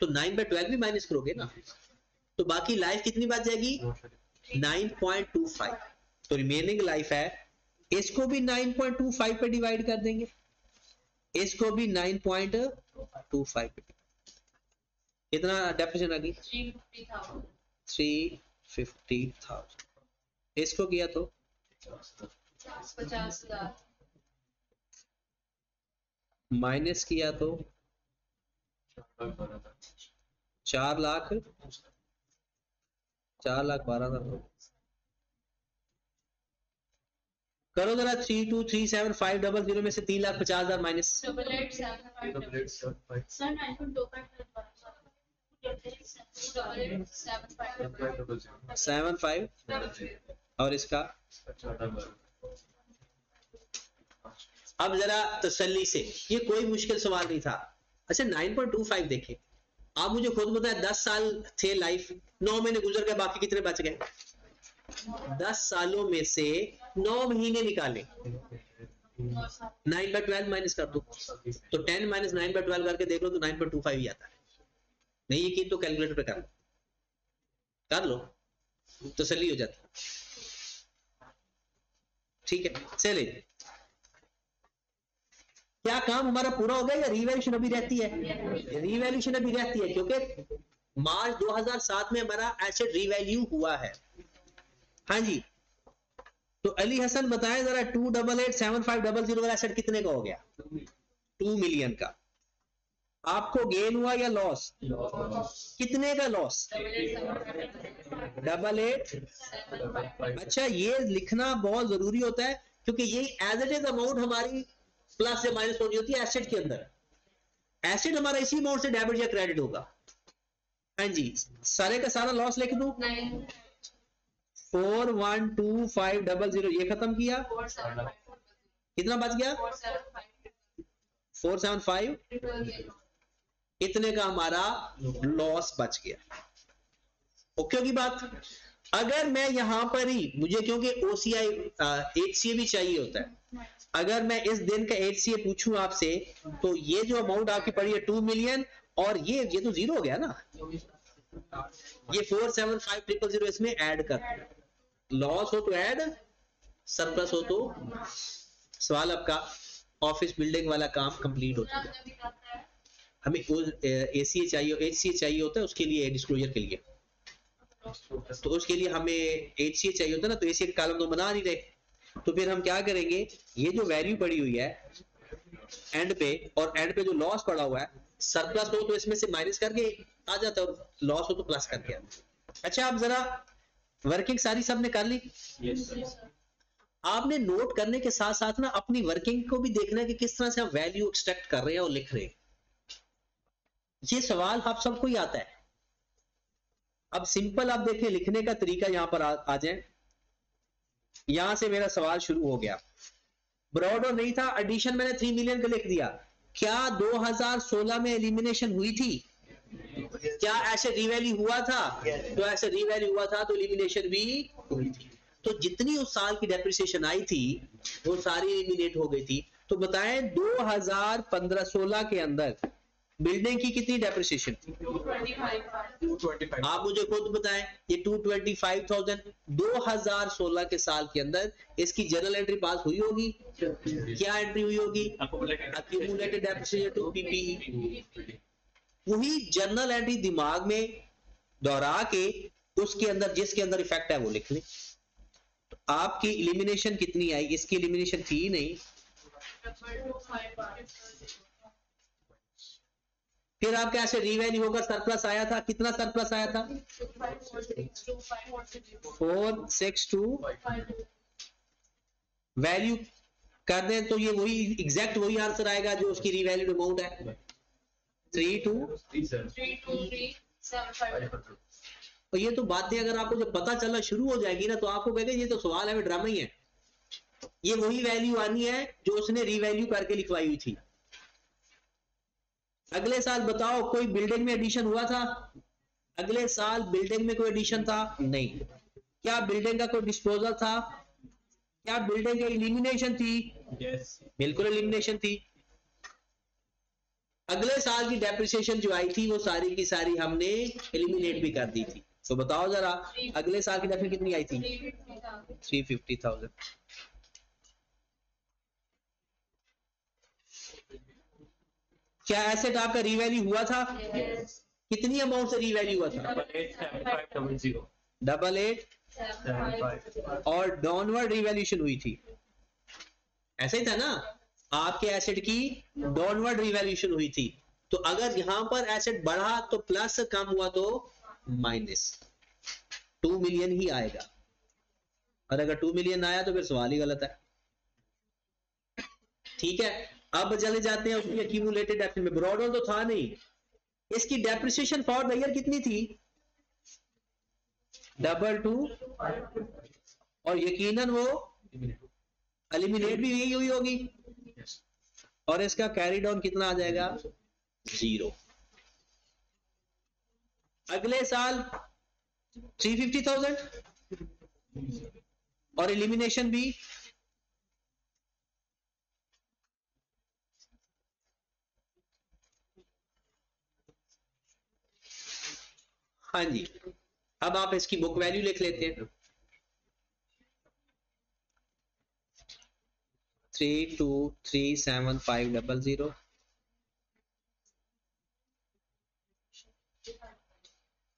तो 9/12 भी माइनस करोगे ना, तो बाकी लाइफ कितनी बच जाएगी 9.25, तो रिमेनिंग लाइफ है, इसको भी 9.25 पे डिवाइड कर देंगे, इसको भी 9.25 पे, कितना डेप्रिसिएशन आ गई 350,000, इसको किया तो 50,000 माइनस किया तो 4,12,000 करो जरा 3237,500 में से 3,50,000 माइनस 75 और इसका अब जरा तसल्ली से, ये कोई मुश्किल सवाल नहीं था। अच्छा 9.25 देखें, आप मुझे खुद बताएं 10 साल थे लाइफ, 9 महीने गुजर गए, बाकी कितने बच गए, 10 सालों में से 9 महीने निकाले, 9/12 माइनस कर दो, तो 10 माइनस 9/12 करके देख लो तो 9.25 ही आता है, नहीं यकीन तो कैलकुलेटर पे कर लो तसल्ली हो जाती, ठीक है। चले, क्या काम हमारा पूरा हो गया या रीवैल्यूएशन अभी रहती है, रीवैल्यूएशन अभी रहती है, क्योंकि मार्च 2007 में हमारा एसेट रीवैल्यू हुआ है। हाँ जी, तो अली हसन बताएं जरा 2887500 वाला एसेट कितने का हो गया, 2 मिलियन का, आपको गेन हुआ या लॉस, कितने का लॉस 88। अच्छा ये लिखना बहुत जरूरी होता है, क्योंकि ये एज इट इज अमाउंट हमारी प्लस या माइनस होनी होती है एसेट के अंदर, एसेट हमारा इसी अमाउंट से डेबिट या क्रेडिट होगा। हाँ जी, सारे का सारा लॉस लिख दूं 412500, ये खत्म किया, कितना बच गया 475, इतने का हमारा लॉस बच गया। ओके की बात। अगर मैं यहां पर ही मुझे क्योंकि ओसीआई एचसीए भी चाहिए होता है, अगर मैं इस दिन का एचसीए पूछूं आपसे, तो ये जो अमाउंट आपकी पड़ी है 2 मिलियन और ये तो जीरो हो गया ना, ये 47500 इसमें ऐड कर, लॉस हो तो ऐड, सरप्लस हो तो, सवाल आपका ऑफिस बिल्डिंग वाला काम कंप्लीट हो चुका है। हमें एसीए चाहिए, एचसीए चाहिए होता है उसके लिए, डिस्क्लोजर के लिए, तो उसके लिए हमें एचसीए चाहिए होता है ना, तो एसीए का कॉलम तो बना नहीं रहे, तो फिर हम क्या करेंगे, ये जो वैल्यू पड़ी हुई है एंड पे, और एंड पे जो लॉस पड़ा हुआ है, सरप्लस हो तो इसमें से माइनस करके आ जाता है, और लॉस हो तो प्लस करके आता है। अच्छा आप जरा वर्किंग सारी सबने कर ली, आपने नोट करने के साथ साथ ना अपनी वर्किंग को भी देखना है कि किस तरह से हम वैल्यू एक्सट्रैक्ट कर रहे हैं और लिख रहे हैं। ये सवाल आप सबको ही आता है। अब सिंपल आप देखिए लिखने का तरीका, यहां पर आ जाए, यहां से मेरा सवाल शुरू हो गया, ब्रॉड और नहीं था, एडिशन मैंने 3 मिलियन का लिख दिया, क्या 2016 में एलिमिनेशन हुई थी, क्या ऐसे रिवैल्यू हुआ था, तो ऐसे रिवैल्यू हुआ था तो एलिमिनेशन भी हुई थी, तो जितनी उस साल की डेप्रिसिएशन आई थी वो सारी एलिमिनेट हो गई थी। तो बताएं 2015-16 के अंदर बिल्डिंग की कितनी डेप्रिसिएशन थी, 225। आप मुझे खुद बताएं, ये 225,000 2016 के साल के अंदर इसकी जर्नल एंट्री पास हुई होगी, क्या एंट्री हुई होगी, अक्यूमुलेटेड डेप्रिसिएशन टू पीपीई। वही जर्नल एंट्री दिमाग में दोहरा के उसके अंदर जिसके अंदर इफेक्ट है वो लिख लें। तो आपकी एलिमिनेशन कितनी आई, इसकी एलिमिनेशन थी ही नहीं, फिर आपका ऐसे रीवैल्यू होकर सरप्लस आया था, कितना सरप्लस आया था 462, वैल्यू कर दें तो ये वही एग्जैक्ट वही आंसर आएगा जो उसकी रीवैल्यूड अमाउंट है 3237। तो ये तो बातें अगर आपको जब पता चलना शुरू हो जाएगी ना, तो आपको कहेगा ये तो सवाल है, ड्रामा ही है। ये वही वैल्यू आनी है जो उसने रीवैल्यू करके लिखवाई हुई थी। अगले साल बताओ कोई बिल्डिंग में एडिशन हुआ था? अगले साल बिल्डिंग में कोई एडिशन था? नहीं। क्या बिल्डिंग का कोई डिस्पोजल था? क्या बिल्डिंग की एलिमिनेशन थी? यस, बिल्कुल एलिमिनेशन थी। अगले साल की डेप्रिसिएशन जो आई थी वो सारी की सारी हमने एलिमिनेट भी कर दी थी। तो बताओ जरा अगले साल की डेप्रिसिएशन कितनी आई थी? 350,000। क्या एसेट आपका रीवैल्यू हुआ था? कितनी अमाउंट से रीवैल्यू हुआ था? 887500 88 और डाउनवर्ड रिवैल्यूएशन हुई थी, ऐसे ही था ना? आपके एसेट की डाउनवर्ड रिवैल्यूएशन हुई थी। तो अगर यहां पर एसेट बढ़ा तो प्लस, कम हुआ तो माइनस। 2 मिलियन ही आएगा, और अगर 2 मिलियन आया तो फिर सवाल ही गलत है। ठीक है, अब चले जाते हैं उसकी एक्यूमुलेटेड एसेट में। ब्रॉडऑन तो था नहीं, इसकी डेप्रिसिएशन फॉर द ईयर कितनी थी? 222, और यकीनन वो एलिमिनेट भी यही हुई होगी, और इसका कैरी डाउन कितना आ जाएगा? 0। अगले साल 350,000 और एलिमिनेशन भी हाँ जी। अब आप इसकी बुक वैल्यू लिख लेते हैं, 3237,500।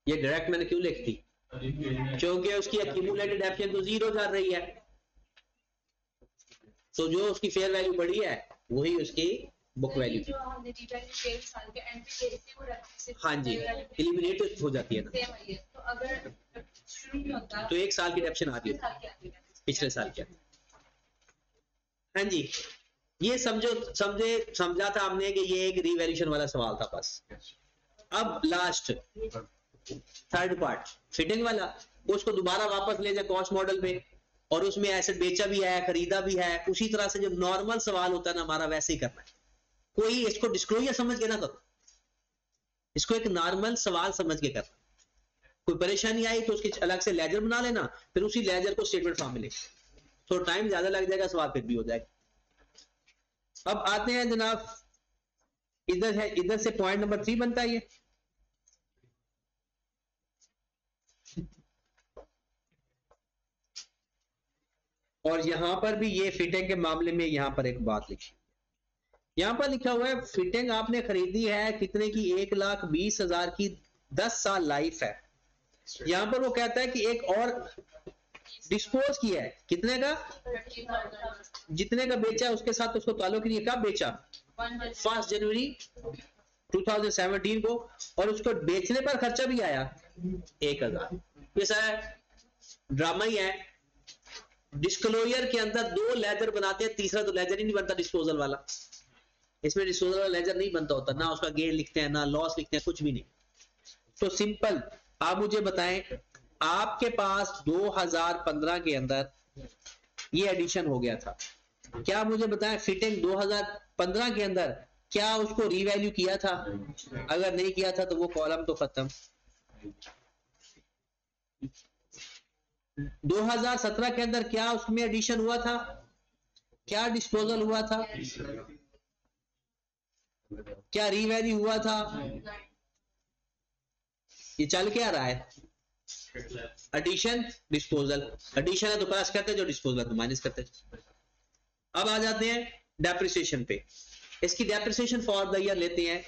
ये डायरेक्ट मैंने क्यों लिख दी? क्योंकि उसकी एक्यूमुलेटेड एफिशिएंसी तो 0 कर रही है, तो जो उसकी फेयर वैल्यू बढ़ी है वही उसकी बुक वैल्यू थी। हाँ जी, एलिमिनेट हो जाती है ना, तो 1 साल की डेप्शन आती है पिछले साल की। हाँ जी, ये समझा था हमने कि ये एक रीवैल्यूएशन वाला सवाल था बस। अब लास्ट थर्ड पार्ट फिटिंग वाला, उसको दोबारा वापस ले जाए कॉस्ट मॉडल पे, और उसमें एसेट बेचा भी है, खरीदा भी है, उसी तरह से जो नॉर्मल सवाल होता है ना हमारा वैसे ही करना है। कोई इसको डिस्क्लोजर समझ के ना करो, इसको एक नॉर्मल सवाल समझ के करना। कोई परेशानी आई तो उसकी अलग से लेजर बना लेना, फिर उसी लेजर को स्टेटमेंट फॉर्म में लिख, थोड़ा टाइम ज्यादा लग जाएगा, सवाल फिर भी हो जाएगा। अब आते हैं जनाब, इधर है, इधर से पॉइंट नंबर 3 बनता है ये। और यहां पर भी ये फिटिंग के मामले में यहां पर एक बात लिखी, यहां पर लिखा हुआ है फिटिंग आपने खरीदी है कितने की? 1,20,000 की, 10 साल लाइफ है। यहां पर वो कहता है कि एक और डिस्पोज किया है, कितने का? जितने का बेचा है उसके साथ उसको ताल्लुक नहीं है। कब बेचा? 1 जनवरी 2017 को, और उसको बेचने पर खर्चा भी आया 1,000। ये सारा ड्रामा ही है। डिस्क्लोजर के अंदर 2 लेजर बनाते हैं, तीसरा तो लेजर ही नहीं बनता डिस्पोजल वाला। इसमें डिस्पोजल वाला लेजर नहीं बनता होता, ना उसका गेन लिखते हैं ना लॉस लिखते हैं, कुछ भी नहीं। तो सिंपल, आप मुझे बताएं, आपके पास 2015 के अंदर ये एडिशन हो गया था, क्या मुझे बताएं फिटिंग 2015 के अंदर क्या उसको रीवैल्यू किया था? अगर नहीं किया था तो वो कॉलम तो खत्म। 2017 के अंदर क्या उसमें एडिशन हुआ था? क्या डिस्पोजल हुआ था? क्या रीवैल्यू हुआ था? ये चल क्या रहा है? एडिशन डिस्पोजल, एडिशन है तो प्लस करते, जो डिस्पोजल है तो माइनस करते। अब आ जाते हैं डेप्रिसिएशन पे। इसकी डेप्रिसिएशन फॉर द ईयर लेते हैं,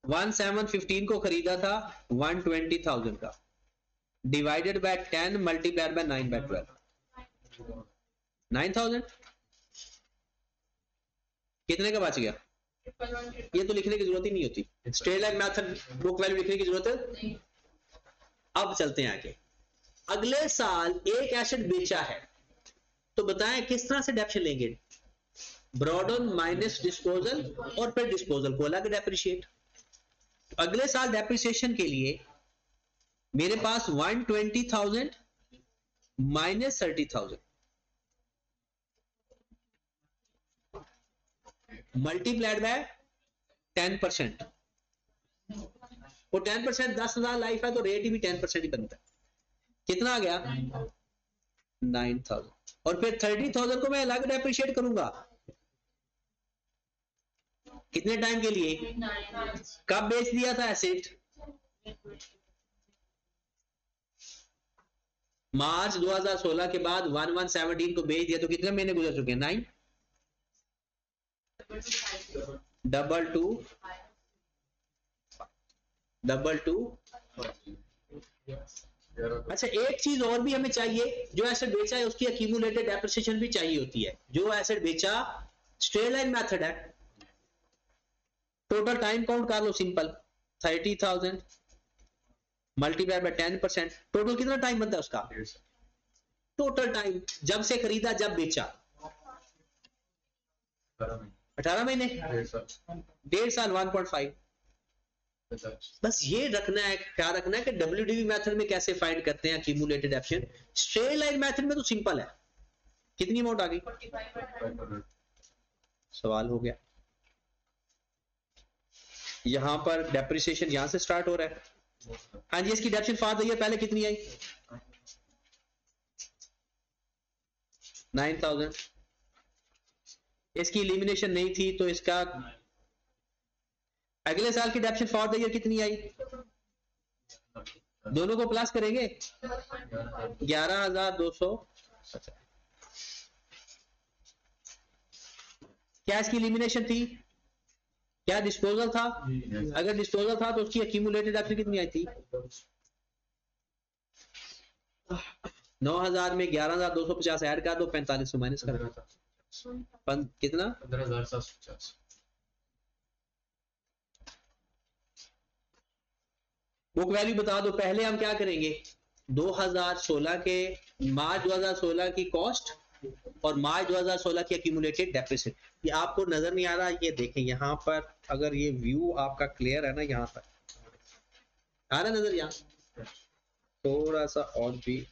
$1,715 को खरीदा था 120,000 का, divided by 10 multiplied by 9 by 12, 9,000 कितने का बच गया? ये तो लिखने की जरूरत ही नहीं होती, straight line method book value लिखने की जरूरत है। अब चलते हैं आगे। अगले साल एक एसेट बेचा है, तो बताएं किस तरह से डेप्शन लेंगे? ब्रॉड ऑन माइनस डिस्पोजल, और फिर डिस्पोजल को अलग डेप्रिशिएट। अगले साल डेप्रिसिएशन के लिए मेरे पास 120,000 माइनस 30,000 मल्टीप्लाइड बाय 10%। वो 10% 10,000 लाइफ है तो रेट भी 10% ही बनता है। कितना आ गया 9,000। और फिर 30,000 को मैं अलग डेप्रिशिएट करूंगा कितने टाइम के लिए? कब बेच दिया था एसेट? मार्च 2016 के बाद 1117 को बेच दिया तो कितने महीने गुजर चुके हैं? 9 2 अच्छा, एक चीज और भी हमें चाहिए, जो एसेट बेचा है उसकी एक्यूमुलेटेड डेप्रिसिएशन भी चाहिए होती है। जो एसेट बेचा स्ट्रेट लाइन मेथड है, टोटल टाइम काउंट कर लो सिंपल, 30,000 मल्टीप्लाई बाय 10%, टोटल कितना टाइम बनता है उसका? टोटल टाइम जब से खरीदा जब बेचा 18 महीने, 1.5 साल 1.5। बस ये रखना है, क्या रखना है कि WDV मेथड में कैसे फाइंड करते हैं accumulated depreciation. Straight line method में तो सिंपल है। कितनी अमाउंट आ गई? 4500। सवाल हो गया। यहां पर डेप्रिसिएशन यहां से स्टार्ट हो रहा है। हाँ जी, इसकी डेप्रिसिएशन फॉर द ईयर पहले कितनी आई? 9,000। इसकी एलिमिनेशन नहीं थी तो इसका अगले साल की डेप्रिसिएशन फॉर द ईयर कितनी आई? दोनों को प्लस करेंगे 11,200। क्या इसकी एलिमिनेशन थी? क्या डिस्पोजल था? अगर डिस्पोजल था तो उसकी एक्यूमुलेटेड डेप्रिसिएशन कितनी आई थी? 9,000 में 11,250 ऐड कर दो, 4500 माइनस कर दो, कितना? 15,750। बुक वैल्यू बता दो। पहले हम क्या करेंगे? 2016 के मार्च 2016 की कॉस्ट और मार्च 2016 की एक्यूमुलेटेड डेप्रिसिएशन। ये आपको नजर नहीं आ रहा? ये देखें यहां पर, अगर ये व्यू आपका क्लियर है ना, यहां पर आ रहा नजर? यहां थोड़ा सा और भी,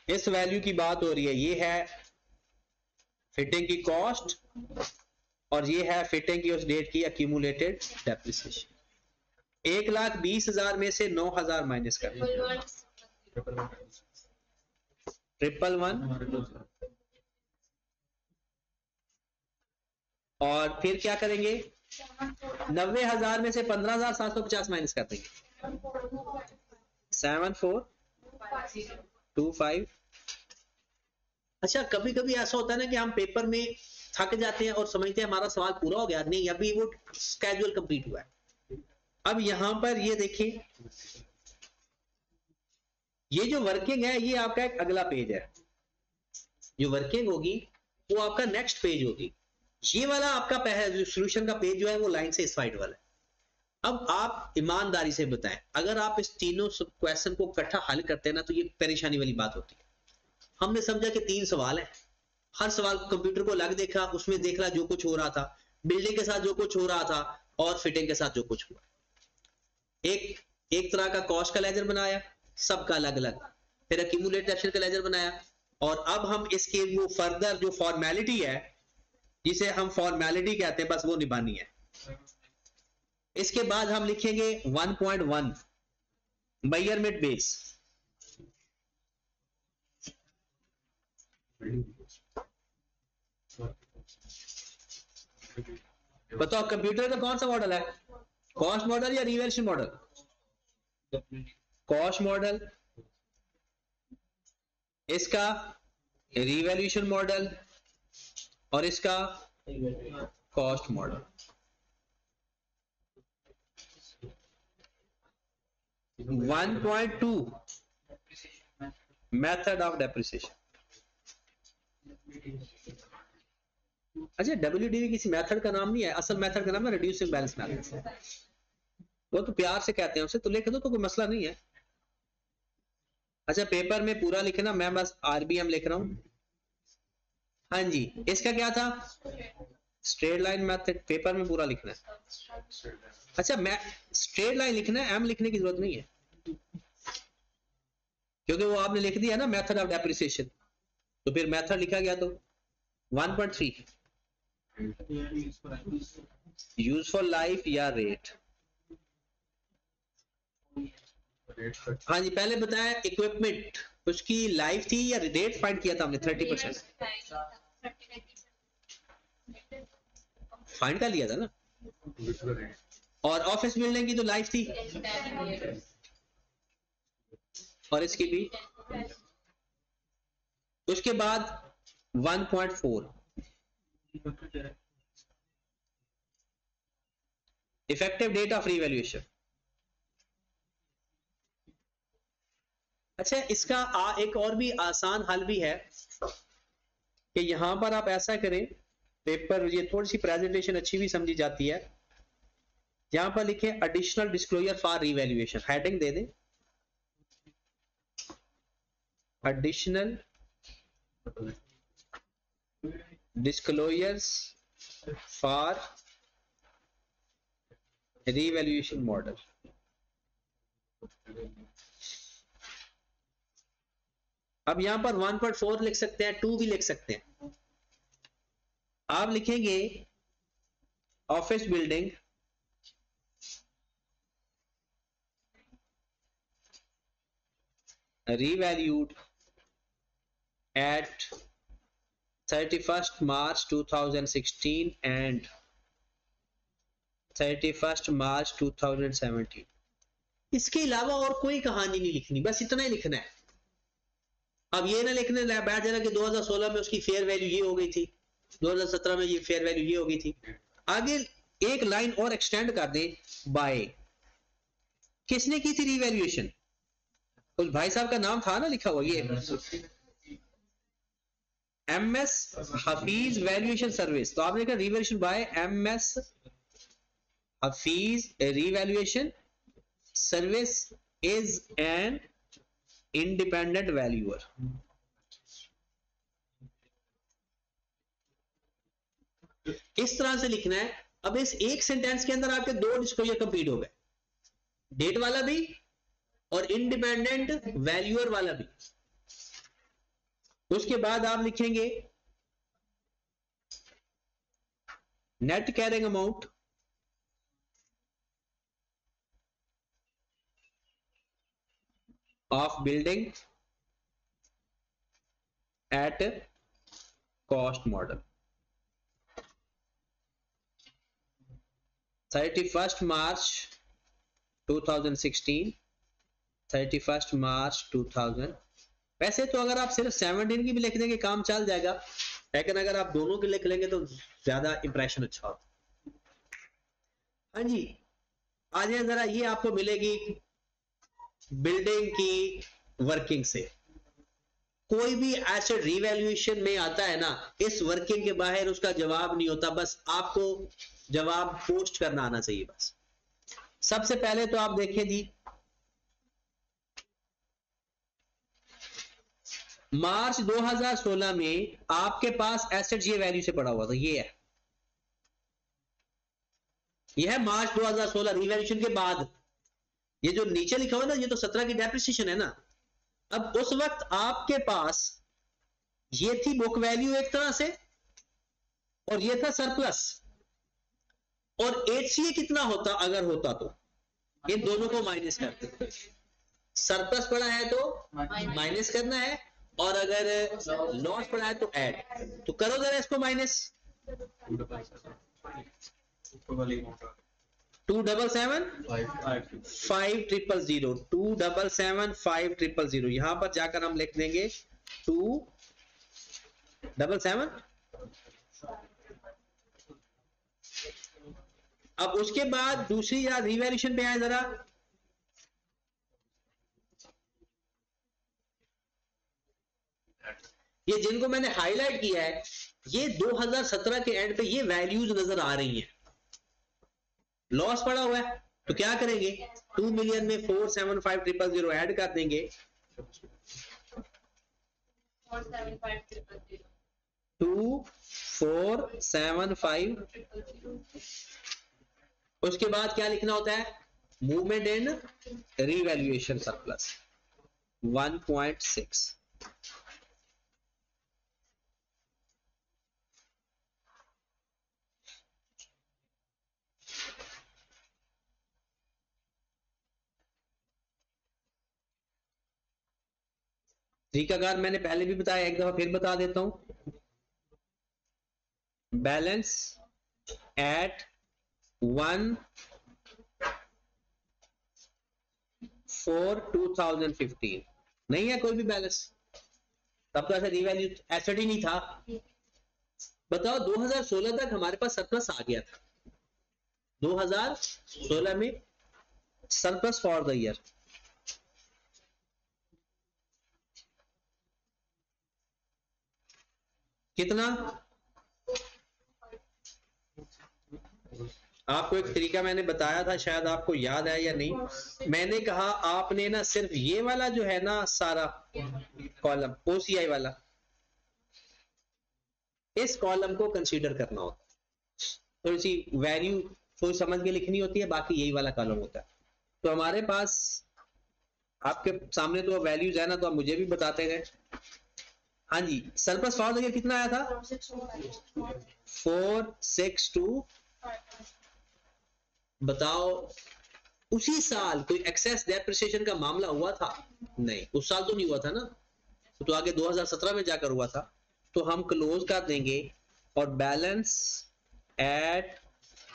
इस वैल्यू की बात हो रही है। ये है फिटिंग की कॉस्ट और ये है फिटिंग की उस डेट की एक्यूमुलेटेड डेप्रिसिएशन। 1,20,000 में से 9,000 माइनस कर 1,111 और फिर क्या करेंगे? 90,000 में से 15,750 माइनस कर देंगे, 7,425। अच्छा, कभी कभी ऐसा होता है ना कि हम पेपर में थक जाते हैं और समझते हैं हमारा सवाल पूरा हो गया, नहीं अभी वो स्केड्यूल कंप्लीट हुआ है। अब यहां पर ये देखिए, ये जो वर्किंग है ये आपका एक अगला पेज है। जो वर्किंग होगी वो आपका नेक्स्ट पेज होगी। ये वाला आपका पहला सॉल्यूशन का पेज जो है वो लाइन से इस साइड वाला है। अब आप ईमानदारी से बताएं, अगर आप इस तीनों क्वेश्चन को इकट्ठा हल करते हैं ना तो ये परेशानी वाली बात होती है। हमने समझा कि 3 सवाल है, हर सवाल कंप्यूटर को अलग देखा, उसमें देख रहा जो कुछ हो रहा था, बिल्डिंग के साथ जो कुछ हो रहा था और फिटिंग के साथ जो कुछ हुआ। एक तरह का कॉस्ट का लेजर बनाया, सबका अलग अलग, फिर एक्यूमुलेटेड डेप्रिसिएशन का लेजर बनाया। और अब हम इसके वो फर्दर जो फॉर्मेलिटी है, जिसे हम फॉर्मेलिटी कहते हैं, बस वो निभानी है। इसके बाद हम लिखेंगे 1.1 मेजरमेंट बेस। बताओ कंप्यूटर का कौन सा मॉडल है? कॉस्ट मॉडल या रिवैल्यूएशन मॉडल? कॉस्ट मॉडल, इसका रिवैल्यूएशन मॉडल और इसका cost model. One 1.2 method of depreciation. अच्छा, WDV किसी मेथड का नाम नहीं है, असल मेथड का नाम है रिड्यूसिंग बैलेंस मेथड। वो तो प्यार से कहते हैं उसे, तो लिख दो तो कोई मसला नहीं है। अच्छा, पेपर में पूरा लिखना, मैं बस RBM लिख रहा हूं। हाँ जी, इसका क्या था? Straight line method. पेपर में पूरा लिखना है। अच्छा, मैं स्ट्रेट लाइन लिखना है, एम लिखने की जरूरत नहीं है, क्योंकि वो आपने लिख दिया ना मेथड ऑफ डेप्रिसिएशन, तो फिर मेथड लिखा गया तो 1.3 यूजफुल लाइफ या रेट। हाँ जी, पहले बताया इक्विपमेंट उसकी लाइफ थी या रेट फाइंड किया था हमने? 30% फाइंड कर लिया था ना। और ऑफिस बिल्डिंग की तो लाइफ थी, और इसकी भी। उसके बाद 1.4 इफेक्टिव डेट ऑफ रीवैल्यूएशन। अच्छा, इसका एक और भी आसान हल भी है कि यहां पर आप ऐसा करें, पेपर ये थोड़ी सी प्रेजेंटेशन अच्छी भी समझी जाती है, यहां पर लिखे additional disclosure for revaluation, heading दे दें additional disclosures for revaluation model. अब यहां पर 1.4 लिख सकते हैं, 2 भी लिख सकते हैं। आप लिखेंगे office building revalued at 31st March 2016 and 31st March 2017। इसके अलावा और कोई कहानी नहीं लिखनी, बस इतना ही लिखना है। अब ये ना लिखने बैठ जाना कि 2016 में उसकी फेयर वैल्यू ये हो गई थी, 2017 में ये फेयर वैल्यू ये हो गई थी। आगे एक लाइन और एक्सटेंड कर दे, बाय किसने की थी रीवैल्यूएशन? उस भाई साहब का नाम था ना लिखा हुआ, ये MS हफीज वैल्यूएशन सर्विस। तो आपने कहा revaluation by MS Hafeez revaluation service is an independent valuer. इस तरह से लिखना है। अब इस एक सेंटेंस के अंदर आपके दो डिस्क्लोजर कंप्लीट हो गए, डेट वाला भी और इंडिपेंडेंट वैल्यूअर वाला भी। उसके बाद आप लिखेंगे net carrying amount of building at cost model 31st March 2016 31st March 2000। वैसे तो अगर आप सिर्फ 17 की भी लिख देंगे काम चल जाएगा, लेकिन अगर आप दोनों की लिख लेंगे तो ज्यादा इंप्रेशन अच्छा होता। हाँ जी, आज जरा ये आपको मिलेगी बिल्डिंग की वर्किंग से। कोई भी एसेट रीवैल्यूएशन में आता है ना, इस वर्किंग के बाहर उसका जवाब नहीं होता, बस आपको जवाब पोस्ट करना आना चाहिए बस। सबसे पहले तो आप देखें जी, मार्च 2016 में आपके पास एसेट ये वैल्यू से पड़ा हुआ था, ये है, यह है मार्च 2016 रिवैल्यूएशन के बाद। ये जो नीचे लिखा हुआ ना, ये तो 17 की डेप्रिसिएशन है ना। अब उस वक्त आपके पास ये थी बुक वैल्यू एक तरह से, और ये था सरप्लस। और HCA कितना होता अगर होता तो इन दोनों को माइनस करते। सरप्लस पड़ा है तो माइनस करना है, और अगर लॉस पड़ा है तो ऐड। तो करो जरा इसको माइनस। 2775000 2775000। यहां पर जाकर हम लिख देंगे 277। अब उसके बाद दूसरी रिवैल्यूएशन पे आए जरा, ये जिनको मैंने हाईलाइट किया है, ये 2017 के एंड पे ये वैल्यूज नजर आ रही हैं। लॉस पड़ा हुआ है तो क्या करेंगे, 2 मिलियन में 475000 ऐड कर देंगे। 2475। उसके बाद क्या लिखना होता है? Movement in revaluation surplus 1.6। तरीकाकार मैंने पहले भी बताया, एक दफा फिर बता देता हूं। बैलेंस एट 1/4/2015 नहीं है कोई भी बैलेंस, तब तो ऐसा रिवैल्यू एसेट ही नहीं था। बताओ 2016 तक हमारे पास सरप्लस आ गया था, 2016 में सरप्लस फॉर द ईयर कितना? आपको एक तरीका मैंने बताया था, शायद आपको याद है या नहीं। मैंने कहा आपने ना सिर्फ ये वाला जो है ना सारा कॉलम ओसीआई वाला, इस कॉलम को कंसीडर करना होता है, थोड़ी सी वैल्यू सोच समझ के लिखनी होती है, बाकी यही वाला कॉलम होता है। तो हमारे पास आपके सामने तो वैल्यूज है ना, तो आप मुझे भी बताते गए। हाँ जी, सरप्लस फॉर द ईयर कितना आया था? 462। बताओ उसी साल कोई एक्सेस डेप्रिसिएशन का मामला हुआ था? नहीं, उस साल तो नहीं हुआ था ना, तो आगे 2017 में जाकर हुआ था। तो हम क्लोज कर देंगे और बैलेंस एट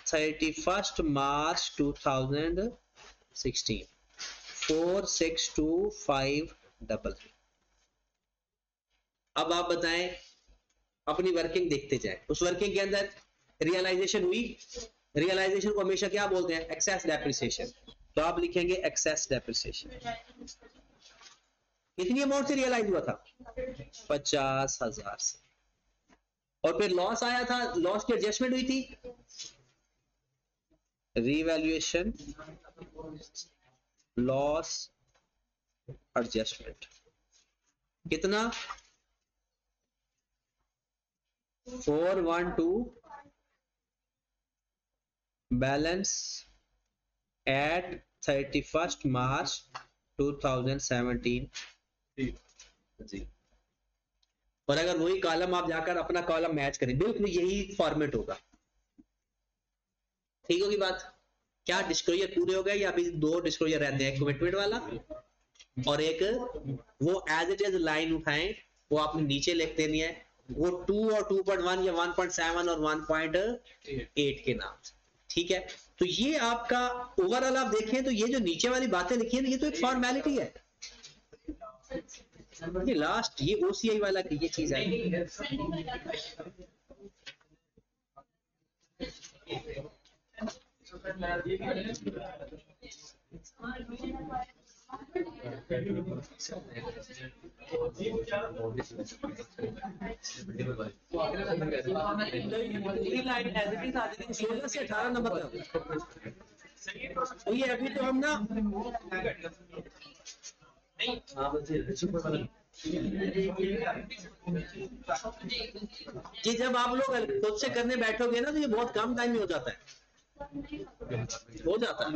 31 मार्च 2016 462,533। अब आप बताएं, अपनी वर्किंग देखते जाए। उस वर्किंग के अंदर रियलाइजेशन हुई, रियलाइजेशन को हमेशा क्या बोलते हैं? Excess depreciation. तो आप लिखेंगे एक्सेस डेप्रिसिएशन। कितनी अमाउंट से रियलाइज हुआ था? 50,000 से। और फिर लॉस आया था, लॉस की एडजस्टमेंट हुई थी, रिवैल्यूएशन लॉस एडजस्टमेंट। कितना? 412 बैलेंस एट 31 मार्च 2017 जी। और अगर वही कॉलम आप जाकर अपना कॉलम मैच करें, बिल्कुल यही फॉर्मेट होगा। ठीक होगी बात? क्या डिस्क्लोजर पूरे हो गए या अभी 2 डिस्क्लोजर रहते हैं? एक कमिटमेंट वाला और एक वो एज इट इज लाइन उठाएं, वो आपने नीचे लिख देनी है, वो 2 और 2.1 या 1.7 और 1.8 के नाम से। ठीक है, तो ये आपका ओवरऑल आप देखें तो ये जो नीचे वाली बातें लिखी है, ये तो एक फॉर्मेलिटी है। ये लास्ट ये ओसीआई वाला की ये चीज है। सोलह से 18 नंबर तक। तो ये अभी तो हम ना जी, जब आप लोग खुद से करने बैठोगे ना तो ये बहुत कम टाइम में हो जाता है, हो जाता है।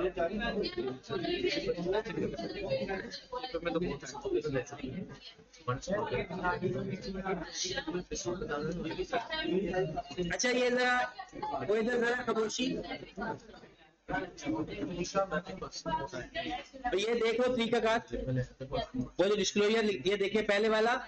अच्छा ये जरा वो इधर जरा खामोशी, तो ये देखो तरीकाकार, वो जो डिस्क्लोजर ये देखिए पहले वाला,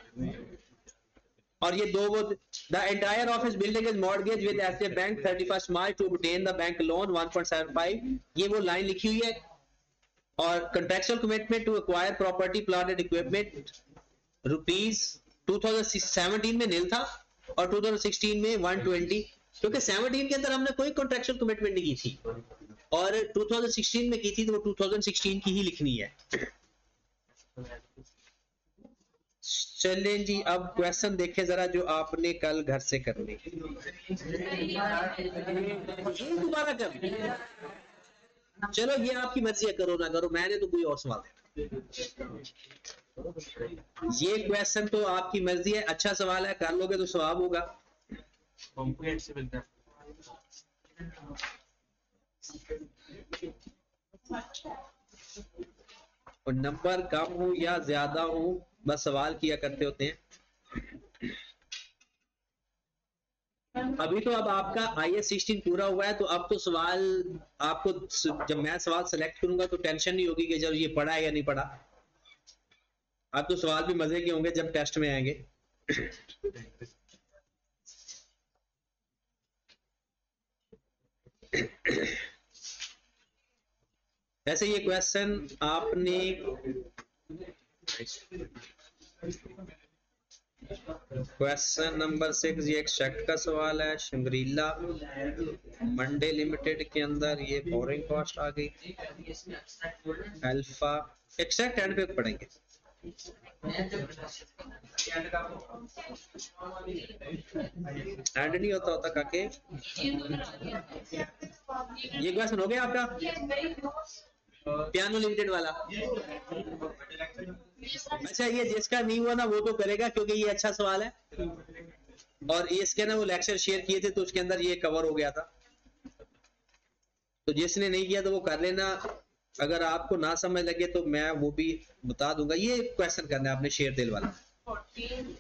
और ये दो वो the entire office building is mortgage with SBI bank 31 March to obtain the bank loan 1.75, ये वो लाइन लिखी हुई है। और contractual commitment to acquire property plant and equipment rupees 2017 में नील था और 2016 में 120, क्योंकि 17 के अंदर हमने कोई कॉन्ट्रेक्चुअल कमिटमेंट नहीं की थी और 2016 में की थी, तो वो 2016 की ही लिखनी है। चलें जी, अब क्वेश्चन देखें जरा जो आपने कल घर से करने, दोबारा कर। चलो ये आपकी मर्जी है, करो ना करो, मैंने तो कोई और सवाल है। ये क्वेश्चन तो आपकी मर्जी है, अच्छा सवाल है, कर लोगे तो सवाब होगा। comprehensive exam. और नंबर कम हो या ज्यादा हो, बस सवाल किया करते होते हैं। अभी तो अब आपका IS 16 पूरा हुआ है, तो अब तो सवाल आपको, जब मैं सवाल सेलेक्ट करूंगा तो टेंशन नहीं होगी कि जब ये पढ़ा है या नहीं पढ़ा। अब तो सवाल भी मजे के होंगे जब टेस्ट में आएंगे। ऐसे ये क्वेश्चन आपने क्वेश्चन नंबर 6, ये एक्सट्रैक्ट का सवाल है। शिंगरीला मंडे लिमिटेड के अंदर ये बोरिंग कॉस्ट आ गई। अल्फा एक्सट्रैक्ट एंड पे पढ़ेंगे। एंड नहीं होता काके। ये क्वेश्चन हो गया आपका पियानो लिमिटेड वाला। अच्छा, ये जिसका नहीं हुआ ना वो तो करेगा, क्योंकि ये अच्छा सवाल है। और ये इसके ना वो लेक्चर शेयर किए थे तो उसके अंदर ये कवर हो गया था। तो जिसने नहीं किया तो वो कर लेना। अगर आपको ना समझ लगे तो मैं वो भी बता दूंगा। ये क्वेश्चन करना है आपने शेयर दिल वाला 40।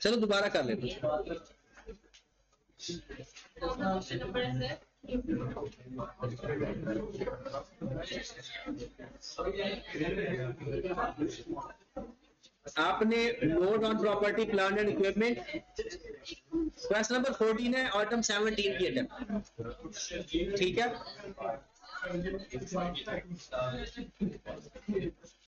चलो दोबारा कर लेते हैं। आपने note on property plant and equipment question number 14 है, ऑटम 17 की अटेम्प्ट। ठीक है,